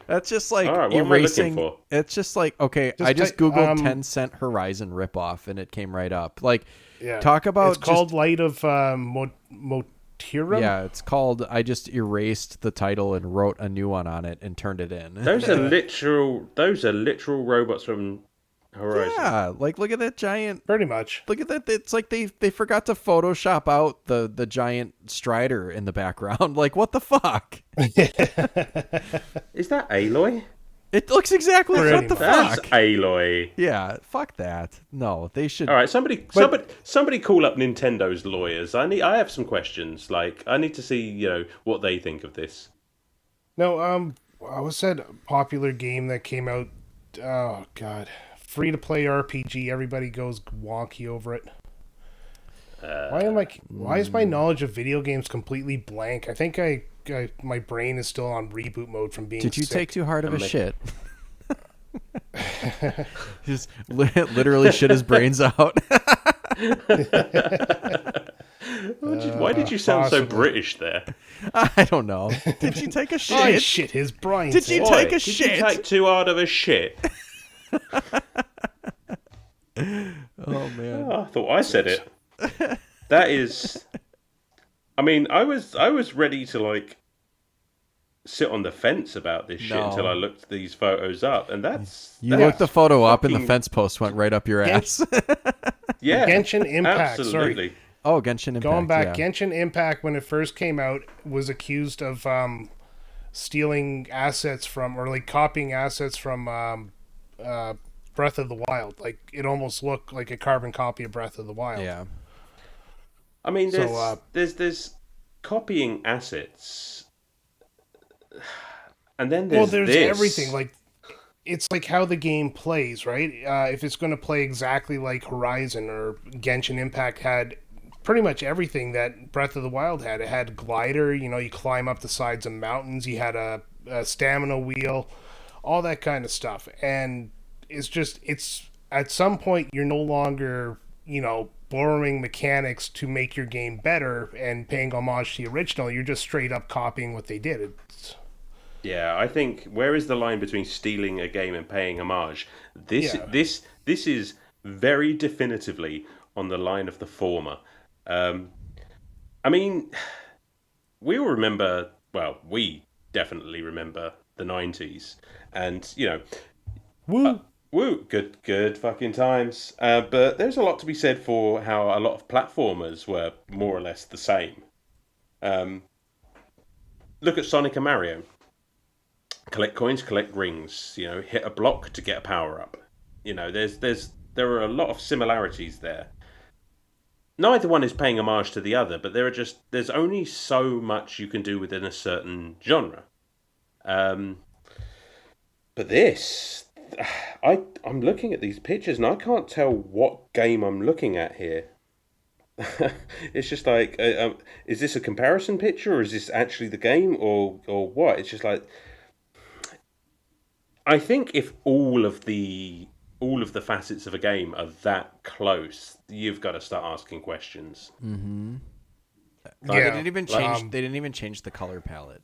That's just like All right, what erasing. am I looking for? It's just like, okay, I just googled Tencent Horizon ripoff and it came right up. Like, talk about it's called Light of Motirum. Yeah, it's called. I just erased the title and wrote a new one on it and turned it in. Those are literal robots from Horizon. Yeah, like look at that giant. Pretty much. Look at that. It's like they forgot to Photoshop out the giant Strider in the background. Like, what the fuck? Is that Aloy? It looks exactly like what the That's fuck. Aloy. Yeah, fuck that. No, they should. All right, somebody call up Nintendo's lawyers. I have some questions. Like, I need to see, what they think of this. No, what's that popular game that came out? Oh God, free to play RPG. Everybody goes wonky over it. Why is my knowledge of video games completely blank? I think my brain is still on reboot mode from being Did you sick. take too hard of a shit? Just literally shit his brains out. Why did you sound possibly. so British there? I don't know. Did you take a shit? I shit his brains. Did you out. take a Did shit? you take too hard of a shit? Oh man. Oh, I thought I said it. That is. I mean, I was ready to sit on the fence about this shit until I looked these photos up, and that's looked the photo up and the fucking- fence post went right up your ass. yeah, Genshin Impact. absolutely. Sorry. Oh, Genshin Impact. Going back, yeah. Genshin Impact, when it first came out, was accused of stealing assets from, or copying assets from Breath of the Wild. Like, it almost looked like a carbon copy of Breath of the Wild. Yeah. I mean, So, there's copying assets, and then there's there's this. everything. It's like how the game plays, right? If it's going to play exactly like Horizon or Genshin Impact had pretty much everything that Breath of the Wild had. It had glider, you climb up the sides of mountains. You had a stamina wheel. all that kind of stuff. And it's at some point you're no longer, borrowing mechanics to make your game better and paying homage to the original. You're just straight up copying what they did. Yeah, I think where is the line between stealing a game and paying homage? This is very definitively on the line of the former. I mean, we all remember. Well, we definitely remember the '90s, and Woo! woo, good fucking times. But there's a lot to be said for how a lot of platformers were more or less the same. Look at Sonic and Mario. Collect coins, collect rings. Hit a block to get a power up. There are a lot of similarities there. Neither one is paying homage to the other, but there's only so much you can do within a certain genre. But this, I'm looking at these pictures and I can't tell what game I'm looking at here. It's just like, is this a comparison picture, or is this actually the game, or what? It's just like, I think if all of the facets of a game are that close, you've got to start asking questions. Mm-hmm. Yeah, they didn't even change. They didn't even change the color palette.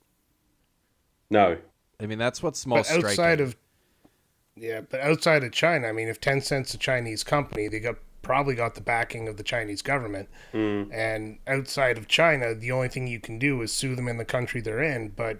No, I mean that's what's most outside striking. But outside of China, I mean, if Tencent's a Chinese company, they probably got the backing of the Chinese government. And outside of China, the only thing you can do is sue them in the country they're in. But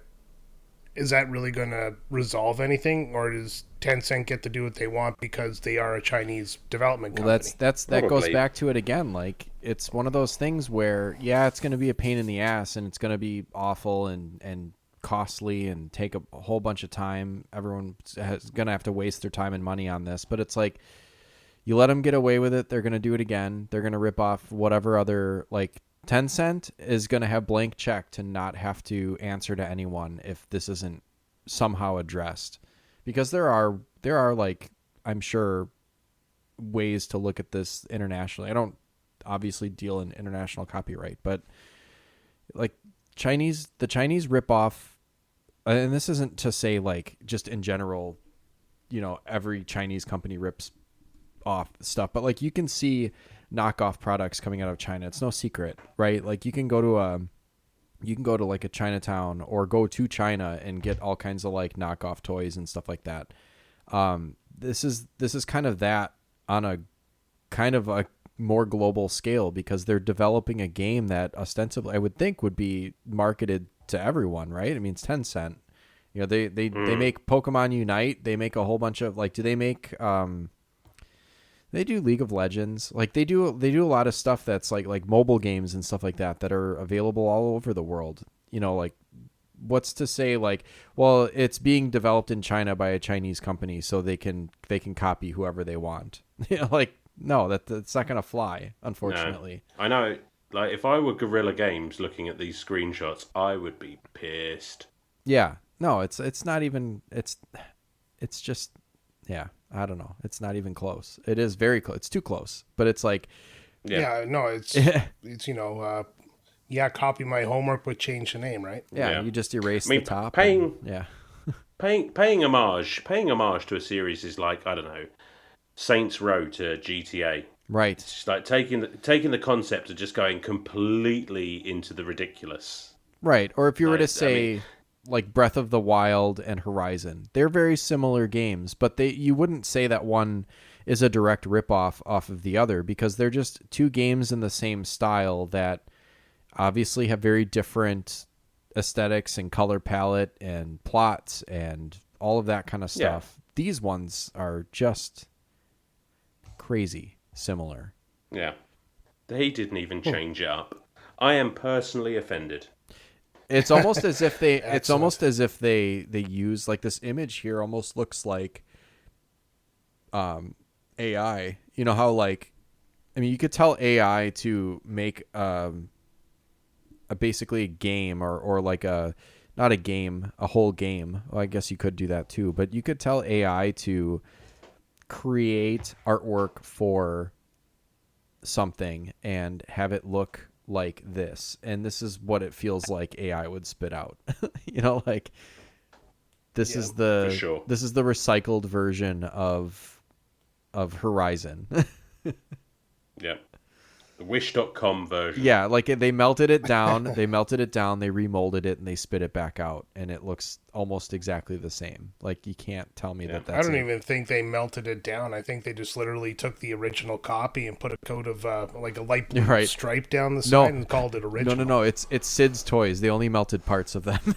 is that really going to resolve anything, or does Tencent get to do what they want because they are a Chinese development company? Well, that goes back to it again. Like, it's one of those things where, yeah, it's going to be a pain in the ass, and it's going to be awful and costly and take a whole bunch of time. Everyone is going to have to waste their time and money on this, but it's like, you let them get away with it, they're going to do it again. They're going to rip off whatever other, like, Tencent is going to have blank check to not have to answer to anyone if this isn't somehow addressed, because there are like, I'm sure, ways to look at this internationally. I don't obviously deal in international copyright, but like the Chinese rip off, and this isn't to say like just in general, every Chinese company rips off stuff, but like you can see knockoff products coming out of China. It's no secret, right? Like you can go to like a Chinatown or go to China and get all kinds of like knockoff toys and stuff like that. This is kind of that on a kind of a more global scale, because they're developing a game that ostensibly I would think would be marketed to everyone, right? I mean, it's Tencent. They make Pokemon Unite. They make a whole bunch of like, do they make they do League of Legends. Like they do a lot of stuff that's like mobile games and stuff like that are available all over the world. Like what's to say like, well, it's being developed in China by a Chinese company, so they can copy whoever they want. Like no, that's not gonna fly, unfortunately. No. I know. Like if I were Guerrilla Games looking at these screenshots, I would be pissed. Yeah. No, it's not even. It's just. Yeah, I don't know. It's not even close. It is very close. It's too close. But it's like, no, it's copy my homework but change the name, right? Yeah. You just erase the top. Paying homage to a series is like, I don't know, Saints Row to GTA. Right. It's just like taking the concept and just going completely into the ridiculous. Right. Or if you were to say, like Breath of the Wild and Horizon, they're very similar games, but you wouldn't say that one is a direct ripoff off of the other, because they're just two games in the same style that obviously have very different aesthetics and color palette and plots and all of that kind of stuff. Yeah. These ones are just crazy similar. Yeah. They didn't even change it up. I am personally offended. It's almost as if they use like this image here almost looks like AI. You know how like, I mean, you could tell AI to make basically a game or like not a game, a whole game. Well, I guess you could do that too, but you could tell AI to create artwork for something and have it look like this, and this is what it feels like AI would spit out. Like This Yeah, is the for sure. this is the recycled version of Horizon. Yeah. The Wish.com version. Yeah, like they melted it down, they remolded it, and they spit it back out, and it looks almost exactly the same. Like, you can't tell me that that's I don't even think they melted it down. I think they just literally took the original copy and put a coat of like a light blue stripe down the side and called it original. No. It's Sid's toys. They only melted parts of them.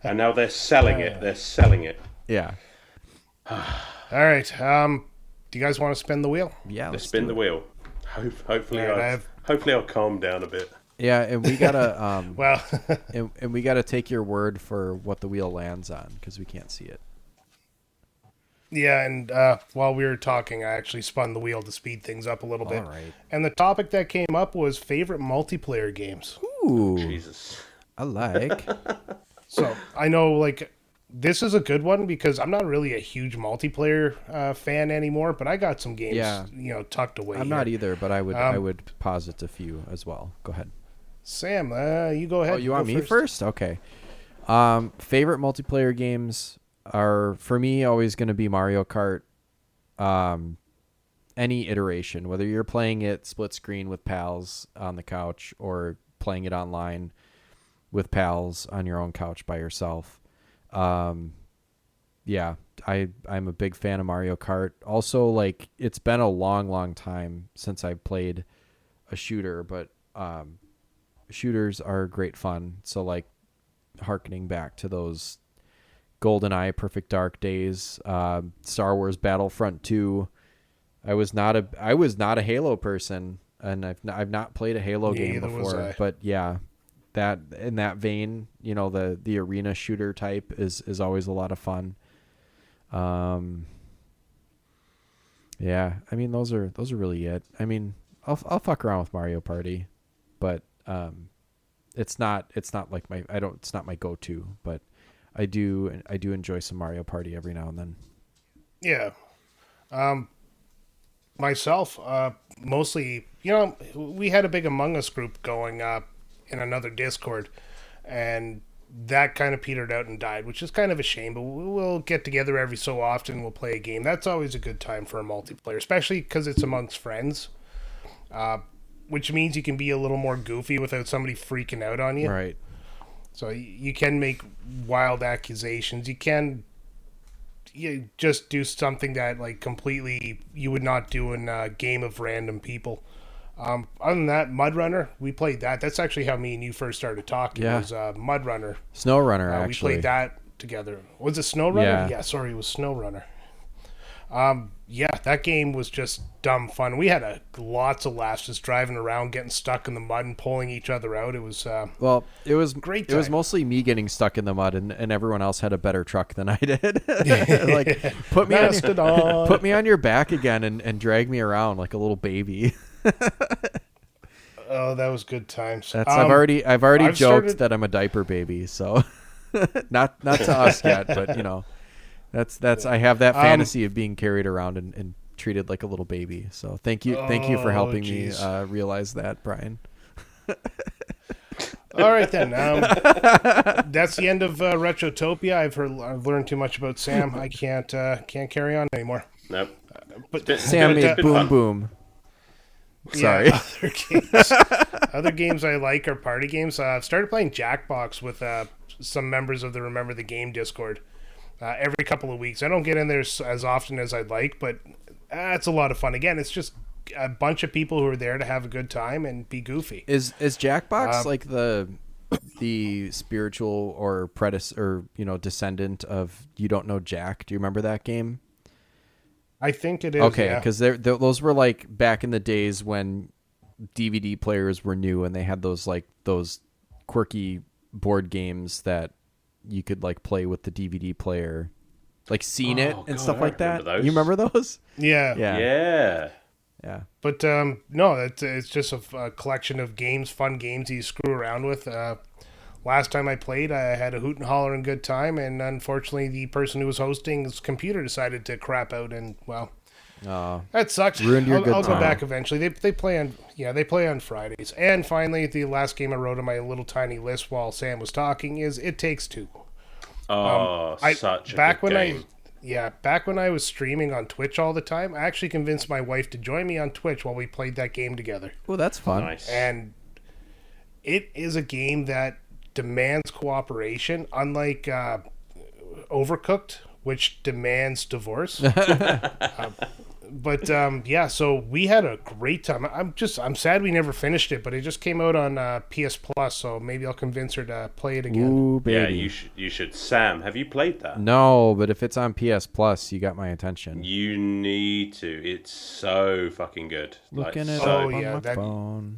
And now they're selling it. They're selling it. Yeah. All right. Do you guys want to spin the wheel? Yeah. Let's spin the wheel. Hopefully, I'll calm down a bit. Yeah, and we gotta well, and we gotta take your word for what the wheel lands on because we can't see it. yeah, and while we were talking, I actually spun the wheel to speed things up a little bit. All right. And the topic that came up was favorite multiplayer games. Ooh, Jesus. I like. So I know, like, this is a good one because I'm not really a huge multiplayer fan anymore, but I got some games, tucked away. I'm not either, but I would posit a few as well. Go ahead. Sam, you go ahead. Oh, you want me first? Okay. Favorite multiplayer games are, for me, always going to be Mario Kart. Any iteration, whether you're playing it split screen with pals on the couch or playing it online with pals on your own couch by yourself. Yeah, I'm a big fan of Mario Kart. Also, like, it's been a long time since I've played a shooter, but shooters are great fun. So, like, hearkening back to those GoldenEye, Perfect Dark days, Star Wars Battlefront 2. I was not a Halo person, and I've not played a Halo game before, but yeah. That in that vein, the arena shooter type is always a lot of fun. Yeah, I mean those are really it. I mean, I'll fuck around with Mario Party, but it's not like it's not my go-to, but I do enjoy some Mario Party every now and then. Yeah. Myself, mostly, we had a big Among Us group going in another Discord, and that kind of petered out and died, which is kind of a shame, but we'll get together every so often. We'll play a game. That's always a good time for a multiplayer, especially because it's amongst friends, which means you can be a little more goofy without somebody freaking out on you. Right. So you can make wild accusations. You just do something that, like, completely you would not do in a game of random people. Other than that, Mud Runner, we played that. That's actually how me and you first started talking. Yeah. It was Mud Runner. Snow Runner, actually. We played that together. Was it Snow Runner? Yeah, sorry, it was Snow Runner. Yeah, that game was just dumb fun. We had lots of laughs just driving around, getting stuck in the mud and pulling each other out. It was it was great. It was mostly me getting stuck in the mud, and everyone else had a better truck than I did. Like, put me on your back again and drag me around like a little baby. Oh, that was good times. I've already joked that I'm a diaper baby, so not to us yet, but that's I have that fantasy of being carried around and treated like a little baby. So thank you for helping me realize that, Brian. All right then. That's the end of Retrotopia. I've learned too much about Sam. I can't carry on anymore. Nope. But Sam made boom boom. Sorry. Yeah, other games I like are party games. I've started playing Jackbox with some members of the Remember the Game Discord every couple of weeks. I don't get in there as often as I'd like, but it's a lot of fun. Again, it's just a bunch of people who are there to have a good time and be goofy. Is Jackbox like the spiritual or predecessor, descendant of You Don't Know Jack? Do you remember that game? I think it is. Okay, because those were like back in the days when DVD players were new, and they had those quirky board games that you could like play with the DVD player, like Scene It and stuff like that. You remember those? Yeah. But no, it's just a collection of games, fun games you screw around with. Last time I played, I had a hoot and holler and good time, and unfortunately, the person who was hosting his computer decided to crap out, and well, that sucks. Ruined your good I'll time. go back eventually. They play on Fridays. And finally, the last game I wrote on my little tiny list while Sam was talking is It Takes Two. Oh, such a back good when game. back when I was streaming on Twitch all the time, I actually convinced my wife to join me on Twitch while we played that game together. Oh, that's fun. Nice. And it is a game that demands cooperation, unlike Overcooked, which demands divorce. Yeah, so we had a great time. I'm sad we never finished it, but it just came out on PS Plus, so maybe I'll convince her to play it again. Ooh, baby. Yeah, you should. Sam, have you played that? No, but if it's on PS Plus, you got my attention. You need to. It's so fucking good. Looking like, it so, up on my that- phone.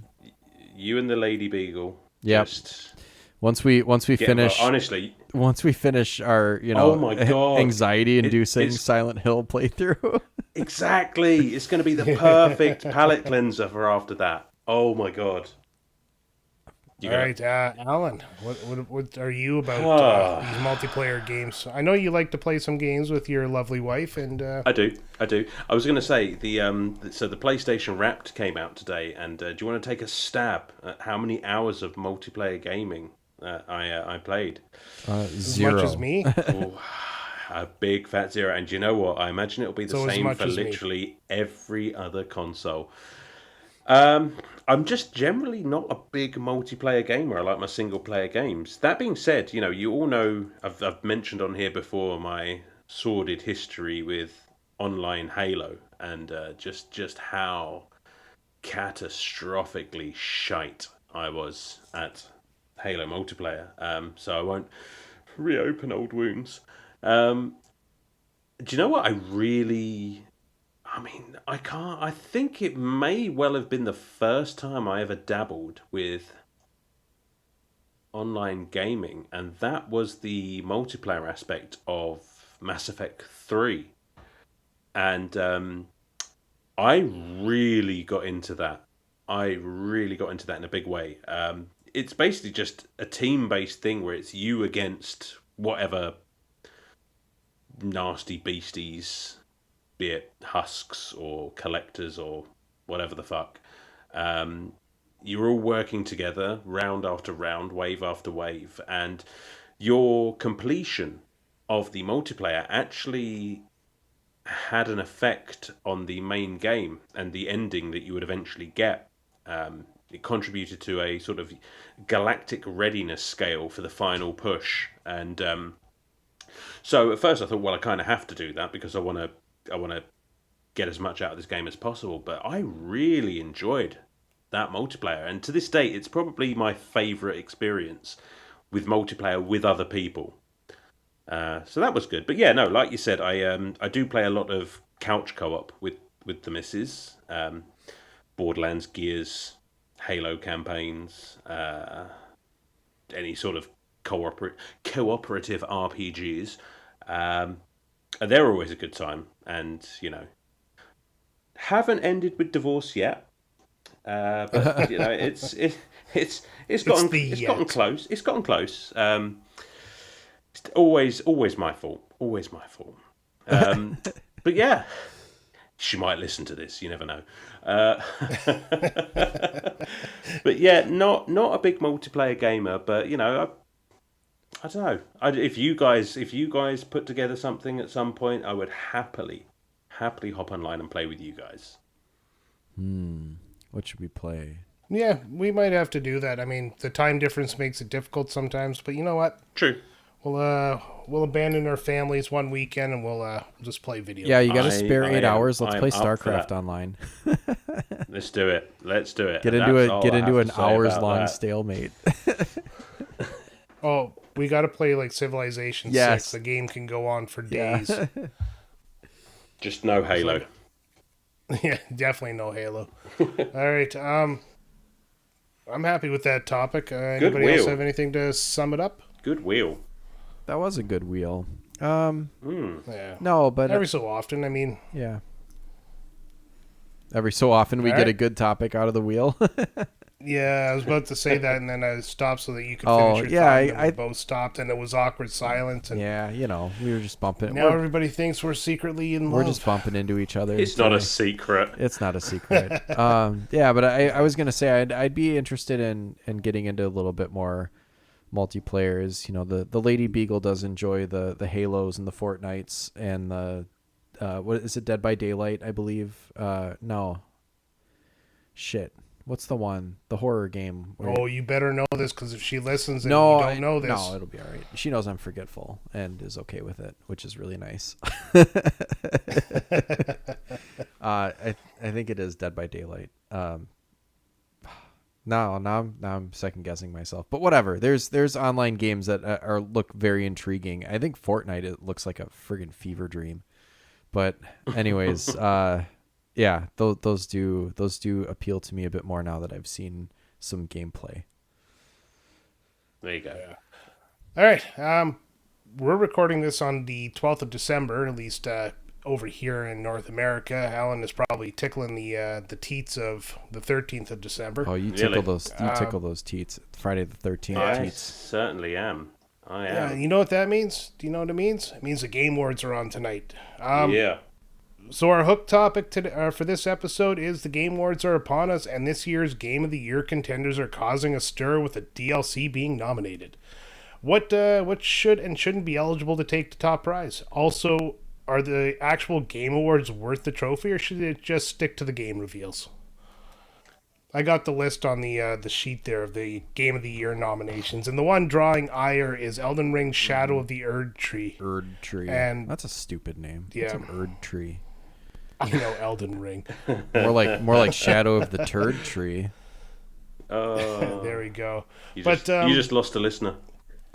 You and the Lady Beagle. Yep. Just Once we finish, honestly, once we finish our Oh my God. anxiety-inducing It's- Silent Hill playthrough. exactly. It's going to be the perfect palate cleanser for after that. Oh my God. All right, Alan, what are you about these multiplayer games? I know you like to play some games with your lovely wife, and I do. I was going to say so the PlayStation Wrapped came out today, and do you want to take a stab at how many hours of multiplayer gaming I played? as Zero. much as me. Ooh, a big fat zero. And you know what? I imagine it'll be the So as same much for as me. literally every other console. I'm just generally not a big multiplayer gamer. I like my single player games. That being said, you all know I've mentioned on here before my sordid history with online Halo and just how catastrophically shite I was at Halo multiplayer. So I won't reopen old wounds. Do you know what I think it may well have been the first time I ever dabbled with online gaming, and that was the multiplayer aspect of Mass Effect 3. And I really got into that. In a big way. It's basically just a team-based thing where it's you against whatever nasty beasties, be it husks or collectors or whatever the fuck. You're all working together, round after round, wave after wave, and your completion of the multiplayer actually had an effect on the main game and the ending that you would eventually get. It contributed to a sort of galactic readiness scale for the final push, and so at first I thought, well, I kind of have to do that because I want to get as much out of this game as possible. But I really enjoyed that multiplayer, and to this day, it's probably my favourite experience with multiplayer with other people. So that was good. But yeah, no, like you said, I do play a lot of couch co-op with the missus. Borderlands, Gears, Halo campaigns, any sort of cooperative RPGs. And they're always a good time. And, haven't ended with divorce yet. But it's gotten close. It's gotten close. It's always my fault. Always my fault. But yeah, she might listen to this. You never know. But yeah, not a big multiplayer gamer. But I don't know. If you guys put together something at some point, I would happily hop online and play with you guys. What should we play? Yeah, we might have to do that. I mean, the time difference makes it difficult sometimes, but you know what? True. We'll abandon our families one weekend and we'll just play video. Yeah, you got to spare 8 hours. Let's play I'm up for StarCraft that. online. Let's do it. Get into an hours long stalemate. Oh, we got to play like Civilization 6. The game can go on for days. Just no Halo. Yeah, definitely no Halo. All right. I'm happy with that topic. Anybody else have anything to sum it up? Good wheel. That was a good wheel. Yeah. No, but every so often, I mean. Yeah. Every so often we get a good topic out of the wheel. Yeah, I was about to say that, and then I stopped so that you could finish your thought. And we both stopped, and it was awkward silence. And yeah, we were just bumping. Now everybody thinks we're secretly in love. We're just bumping into each other. It's not a secret. It's not a secret. Yeah, but I was gonna say I'd be interested in getting into a little bit more multiplayer is, the Lady Beagle does enjoy the Halos and the Fortnites and the what is it, Dead by Daylight, I believe. No. Shit. What's the one? The horror game. Oh, you better know this, because if she listens and you don't know this... No, it'll be all right. She knows I'm forgetful and is okay with it, which is really nice. I think it is Dead by Daylight. Now I'm second guessing myself, but whatever. There's online games that look very intriguing. I think Fortnite, it looks like a friggin' fever dream. But anyways, yeah, those do appeal to me a bit more now that I've seen some gameplay. There you go. Yeah. All right. We're recording this on the 12th of December, at least over here in North America. Alan is probably tickling the teats of the 13th of December. Oh, you tickle those teats. Friday the 13th I teats. certainly am. I am. Yeah, you know what that means? Do you know what it means? It means the Game Awards are on tonight. Yeah. So our hook topic for this episode is the Game Awards are upon us, and this year's Game of the Year contenders are causing a stir with a DLC being nominated. What should and shouldn't be eligible to take the top prize? Also, are the actual Game Awards worth the trophy, or should it just stick to the game reveals? I got the list on the sheet there of the Game of the Year nominations, and the one drawing ire is Elden Ring Shadow of the Erd Tree. Erd Tree. And that's a stupid name. Yeah. It's an Erd Tree. Elden Ring. More like Shadow of the Turd Tree. There we go. You just lost a listener.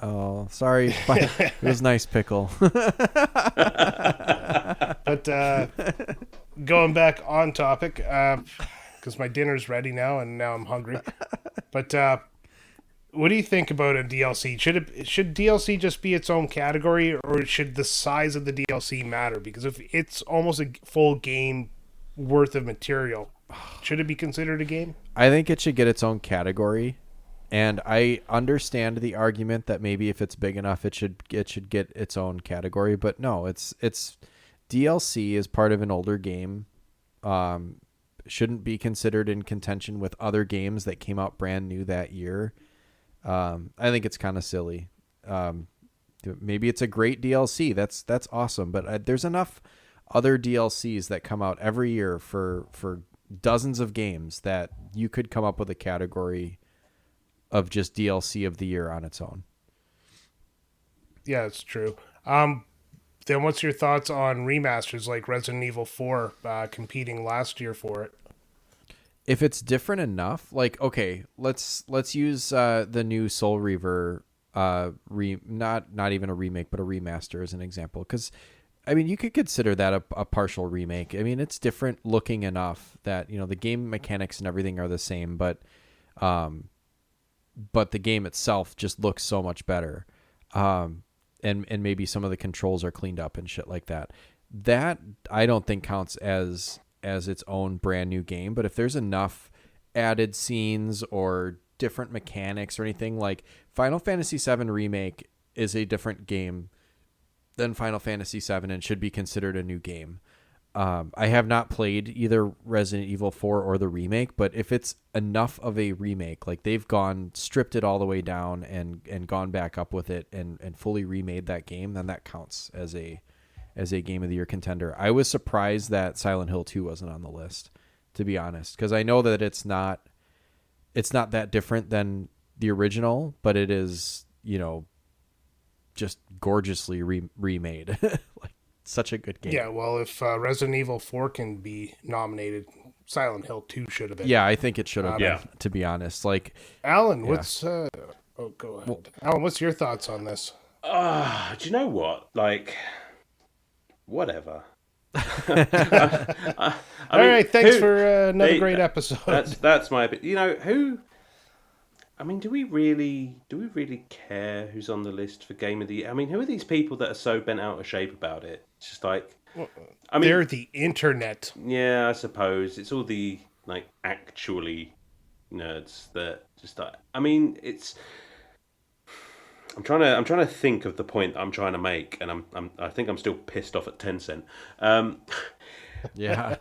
Oh, sorry. It was nice, Pickle. But going back on topic, because my dinner's ready now, and now I'm hungry. But what do you think about a DLC? Should DLC just be its own category, or should the size of the DLC matter? Because if it's almost a full game worth of material, should it be considered a game? I think it should get its own category, and I understand the argument that maybe if it's big enough, it should get its own category. But no, it's DLC is part of an older game. Shouldn't be considered in contention with other games that came out brand new that year. I think it's kind of silly. Maybe it's a great DLC. That's awesome. But there's enough other DLCs that come out every year for dozens of games that you could come up with a category of just DLC of the year on its own. Yeah, it's true. Then what's your thoughts on remasters like Resident Evil 4 competing last year for it? If it's different enough, like, okay, let's use the new Soul Reaver, not even a remake, but a remaster as an example. Because, I mean, you could consider that a partial remake. I mean, it's different looking enough that, the game mechanics and everything are the same, but the game itself just looks so much better. And maybe some of the controls are cleaned up and shit like that. That I don't think counts as its own brand new game. But if there's enough added scenes or different mechanics or anything, like Final Fantasy VII Remake is a different game than Final Fantasy VII and should be considered a new game. I have not played either Resident Evil 4 or the remake, but if it's enough of a remake, like they've stripped it all the way down and gone back up with it and fully remade that game, then that counts as a Game of the Year contender. I was surprised that Silent Hill 2 wasn't on the list, to be honest, because I know that it's not that different than the original, but it is, just gorgeously remade. Like, such a good game. Yeah, well, if Resident Evil 4 can be nominated, Silent Hill 2 should have been. Yeah, I think it should have been, to be honest. Like, Alan, yeah. what's... go ahead. Alan, what's your thoughts on this? Do you know what? Like, whatever. All right, thanks for another great episode. That's my... who... I mean, do we really care who's on the list for Game of the Year? I mean, who are these people that are so bent out of shape about it? It's just like, they're the internet. Yeah, I suppose it's all the actually nerds that just like. I mean, it's. I'm trying to think of the point I'm trying to make, and I think I'm still pissed off at Tencent. Yeah.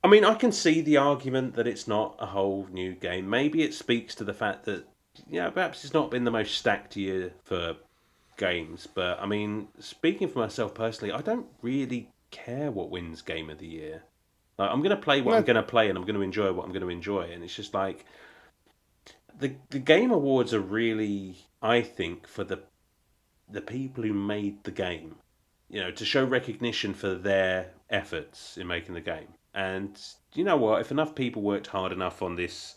I mean, I can see the argument that it's not a whole new game. Maybe it speaks to the fact that perhaps it's not been the most stacked year for games, but I mean, speaking for myself personally, I don't really care what wins Game of the Year. Like, I'm going to play what I'm going to play, and I'm going to enjoy what I'm going to enjoy, and it's just like the Game Awards are really, I think, for the people who made the game, to show recognition for their efforts in making the game. And you know what? If enough people worked hard enough on this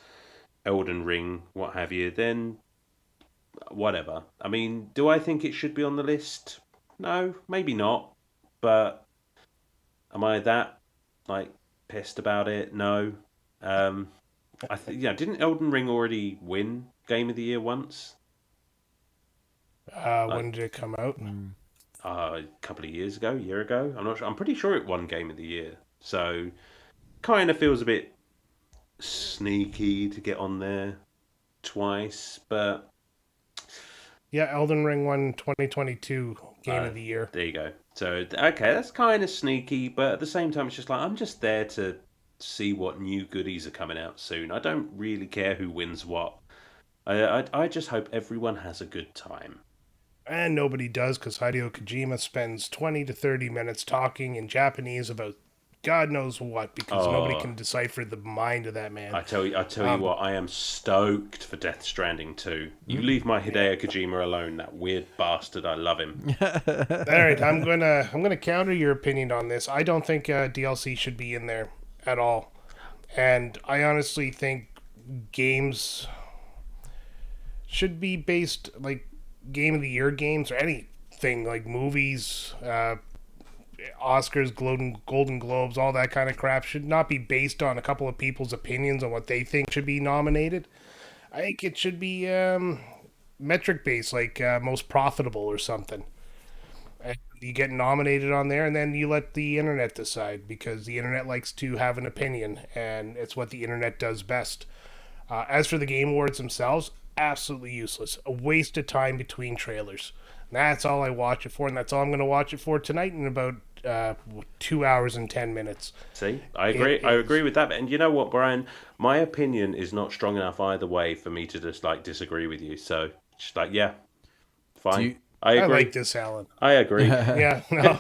Elden Ring, what have you, then whatever. I mean, do I think it should be on the list? No, maybe not. But am I that like pissed about it? No. Didn't Elden Ring already win Game of the Year once? When did it come out? A couple of years ago, a year ago. I'm not sure. I'm pretty sure it won Game of the Year. So, kind of feels a bit sneaky to get on there twice, but yeah, Elden Ring won 2022 Game of the Year. There you go. So, okay, that's kind of sneaky, but at the same time, it's just like I'm just there to see what new goodies are coming out soon. I don't really care who wins what. I just hope everyone has a good time. And nobody does, because Hideo Kojima spends 20 to 30 minutes talking in Japanese about God knows what, because nobody can decipher the mind of that man. I tell you what, I am stoked for Death Stranding 2. You leave my Hideo Kojima alone, that weird bastard. I love him. All right, I'm gonna counter your opinion on this. I don't think DLC should be in there at all, and I honestly think games should be based like Game of the Year games or anything like movies, Oscars, Golden Globes, all that kind of crap should not be based on a couple of people's opinions on what they think should be nominated. I think it should be metric based, like most profitable or something. And you get nominated on there, and then you let the internet decide, because the internet likes to have an opinion, and it's what the internet does best. As for the Game Awards themselves, absolutely useless. A waste of time between trailers. And that's all I watch it for, and that's all I'm going to watch it for tonight in about 2 hours and 10 minutes. See, I agree. I agree with that. And you know what, Brian? My opinion is not strong enough either way for me to just like disagree with you. So, just like, yeah, fine. I agree. I like this, Alan. I agree. Yeah, no.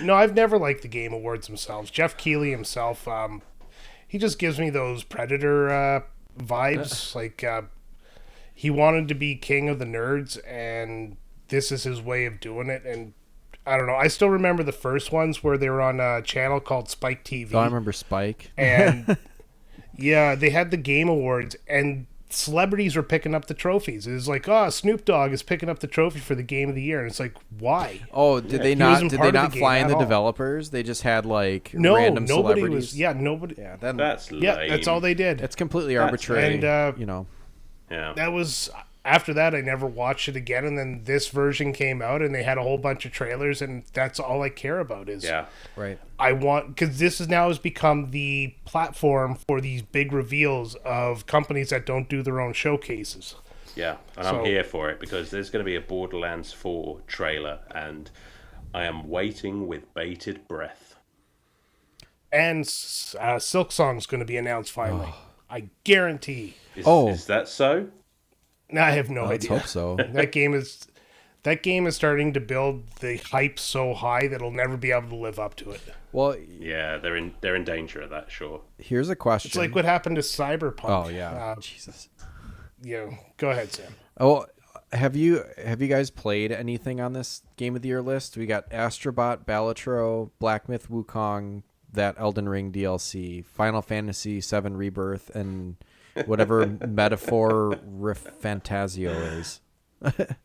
No, I've never liked the Game Awards themselves. Jeff Keighley himself, he just gives me those Predator vibes. Like, he wanted to be king of the nerds, and this is his way of doing it. And I don't know. I still remember the first ones where they were on a channel called Spike TV. Oh, I remember Spike. And yeah, they had the Game Awards, and celebrities were picking up the trophies. It was like, Snoop Dogg is picking up the trophy for the Game of the Year, and it's like, why? Oh, did they not fly in the developers? They just had like random celebrities. Nobody. Yeah, that's lame. Yeah, that's all they did. It's completely arbitrary. And yeah, that was. After that, I never watched it again, and then this version came out, and they had a whole bunch of trailers, and that's all I care about is... Yeah, right. Because this has become the platform for these big reveals of companies that don't do their own showcases. Yeah, and I'm here for it, because there's going to be a Borderlands 4 trailer, and I am waiting with bated breath. And Silksong's going to be announced finally. I guarantee. Is that so? No, I have no idea. Let's hope so. That game is starting to build the hype so high that it'll never be able to live up to it. Well, yeah, they're in danger of that, sure. Here's a question. It's like what happened to Cyberpunk. Oh yeah, Jesus. Go ahead, Sam. Oh, have you guys played anything on this Game of the Year list? We got Astrobot, Balatro, Black Myth Wukong, that Elden Ring DLC, Final Fantasy VII Rebirth, and whatever Metaphor Fantasio is.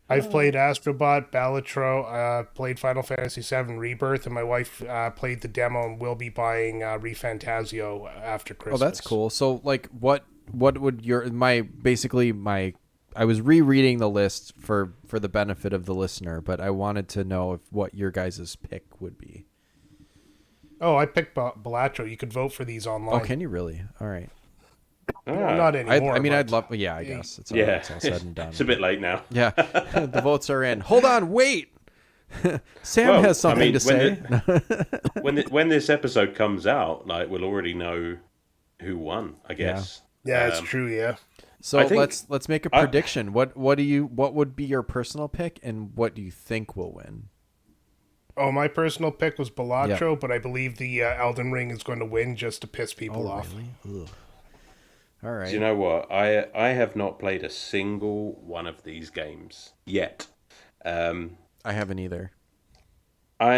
I've played Astrobot, Balatro, played Final Fantasy VII Rebirth, and my wife played the demo and will be buying Refantasio after Christmas. Oh, that's cool. So, like, what would I was rereading the list for the benefit of the listener, but I wanted to know what your guys' pick would be. Oh, I picked Balatro. You could vote for these online. Oh, can you really? All right. Not anymore. I'd love... Yeah, I guess. It's all said and done. It's a bit late now. Yeah, the votes are in. Hold on, wait! Sam has something to say. When this episode comes out, like, we'll already know who won, I guess. Yeah, it's true, yeah. So I think let's make a prediction. What would be your personal pick, and what do you think will win? Oh, my personal pick was Balatro, but I believe the Elden Ring is going to win just to piss people off. Really? Ugh. All right. Do you know what? I have not played a single one of these games yet. I haven't either. I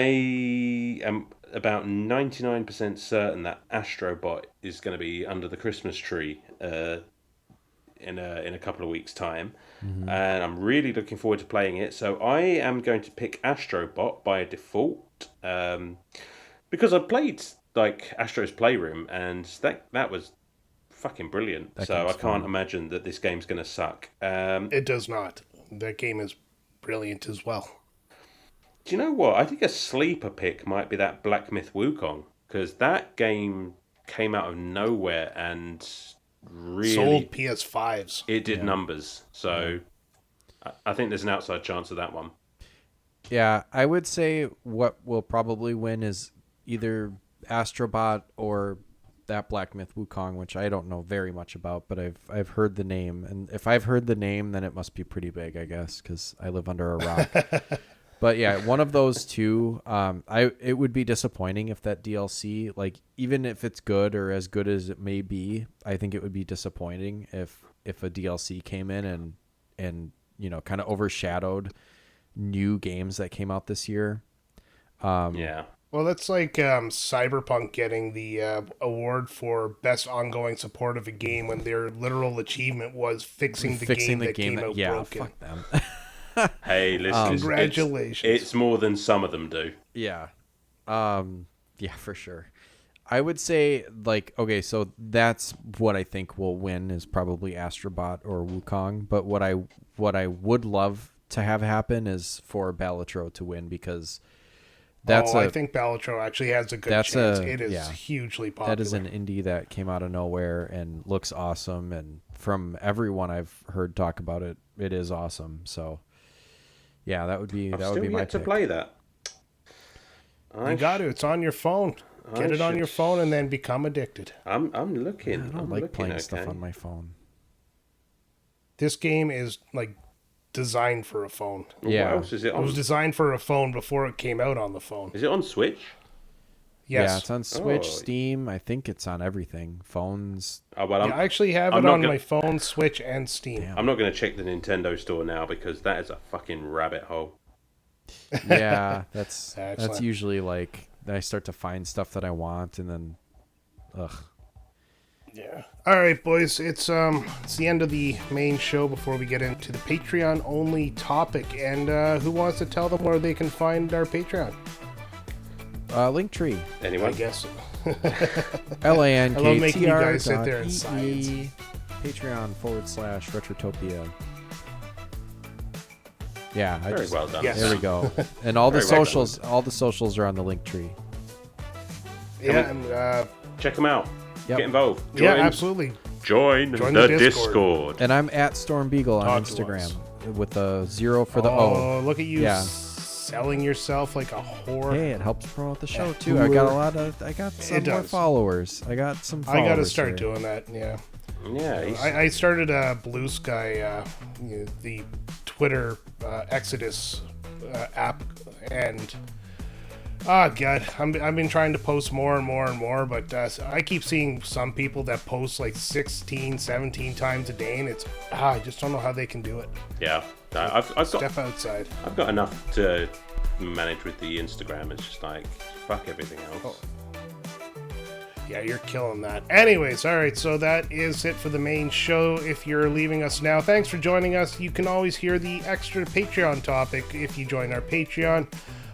am about 99% certain that Astrobot is going to be under the Christmas tree in a couple of weeks' time, and I'm really looking forward to playing it. So I am going to pick Astrobot by default, because I played like Astro's Playroom, and that was fucking brilliant. So I can't imagine that this game's going to suck. It does not. That game is brilliant as well. Do you know what? I think a sleeper pick might be that Black Myth Wukong, because that game came out of nowhere and really sold PS5s. It did numbers. So I think there's an outside chance of that one. Yeah, I would say what will probably win is either Astrobot or that Black Myth Wukong, which I don't know very much about, but I've heard the name, and if I've heard the name, then it must be pretty big, I guess, because I live under a rock. But yeah, one of those two. It would be disappointing if that DLC, like even if it's good or as good as it may be, I think it would be disappointing if a DLC came in and kind of overshadowed new games that came out this year. Yeah. Well, that's like Cyberpunk getting the award for best ongoing support of a game when their literal achievement was fixing the game that came out broken. Fuck them. Hey, listen, congratulations. It's more than some of them do. Yeah. Yeah, for sure. I would say, like, okay, so that's what I think will win is probably Astrobot or Wukong. But what I would love to have happen is for Balatro to win, because I think Balatro actually has a good chance. It is hugely popular. That is an indie that came out of nowhere and looks awesome. And from everyone I've heard talk about it, it is awesome. So yeah, that would be my pick. To play that. You got to. It's on your phone. Get it on your phone and then become addicted. I'm looking. I don't like playing stuff on my phone. This game is like designed for a phone. Yeah. What else is it on? It was designed for a phone before it came out on the phone. Is it on Switch? Yes. Yeah, it's on Switch, Steam. I think it's on everything. Phones. Oh, well, I actually have it on my phone, Switch, and Steam. Damn. I'm not going to check the Nintendo store now because that is a fucking rabbit hole. Yeah, that's usually like I start to find stuff that I want, and then, ugh. Yeah. All right, boys. It's the end of the main show before we get into the Patreon only topic. And who wants to tell them where they can find our Patreon? Linktree. Anyone? I guess. LANKTR. I love making you guys sit there in science. Patreon/Retrotopia. Yeah, very well done. Yes. There we go. And all the socials, are on the Linktree. Yeah, and check them out. Yep. Get involved. Yeah, absolutely. Join the Discord. And I'm at Stormbeagle on Instagram with a 0 for the O. Oh, look at you selling yourself like a whore. Hey, it helps promote the show too. I got some more followers. I got some followers. I got to start doing that. Yeah. Yeah. I started a Blue Sky, the Twitter Exodus app, and oh god, I've been trying to post more and more and more, but I keep seeing some people that post like 16, 17 times a day, and it's I just don't know how they can do it. Yeah, I've got step outside. I've got enough to manage with the Instagram. It's just like fuck everything else. Oh. Yeah, you're killing that. Anyways, all right, so that is it for the main show. If you're leaving us now, thanks for joining us. You can always hear the extra Patreon topic if you join our Patreon.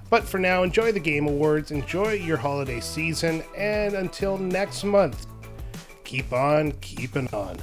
But for now, enjoy the Game Awards, enjoy your holiday season, and until next month, keep on keeping on.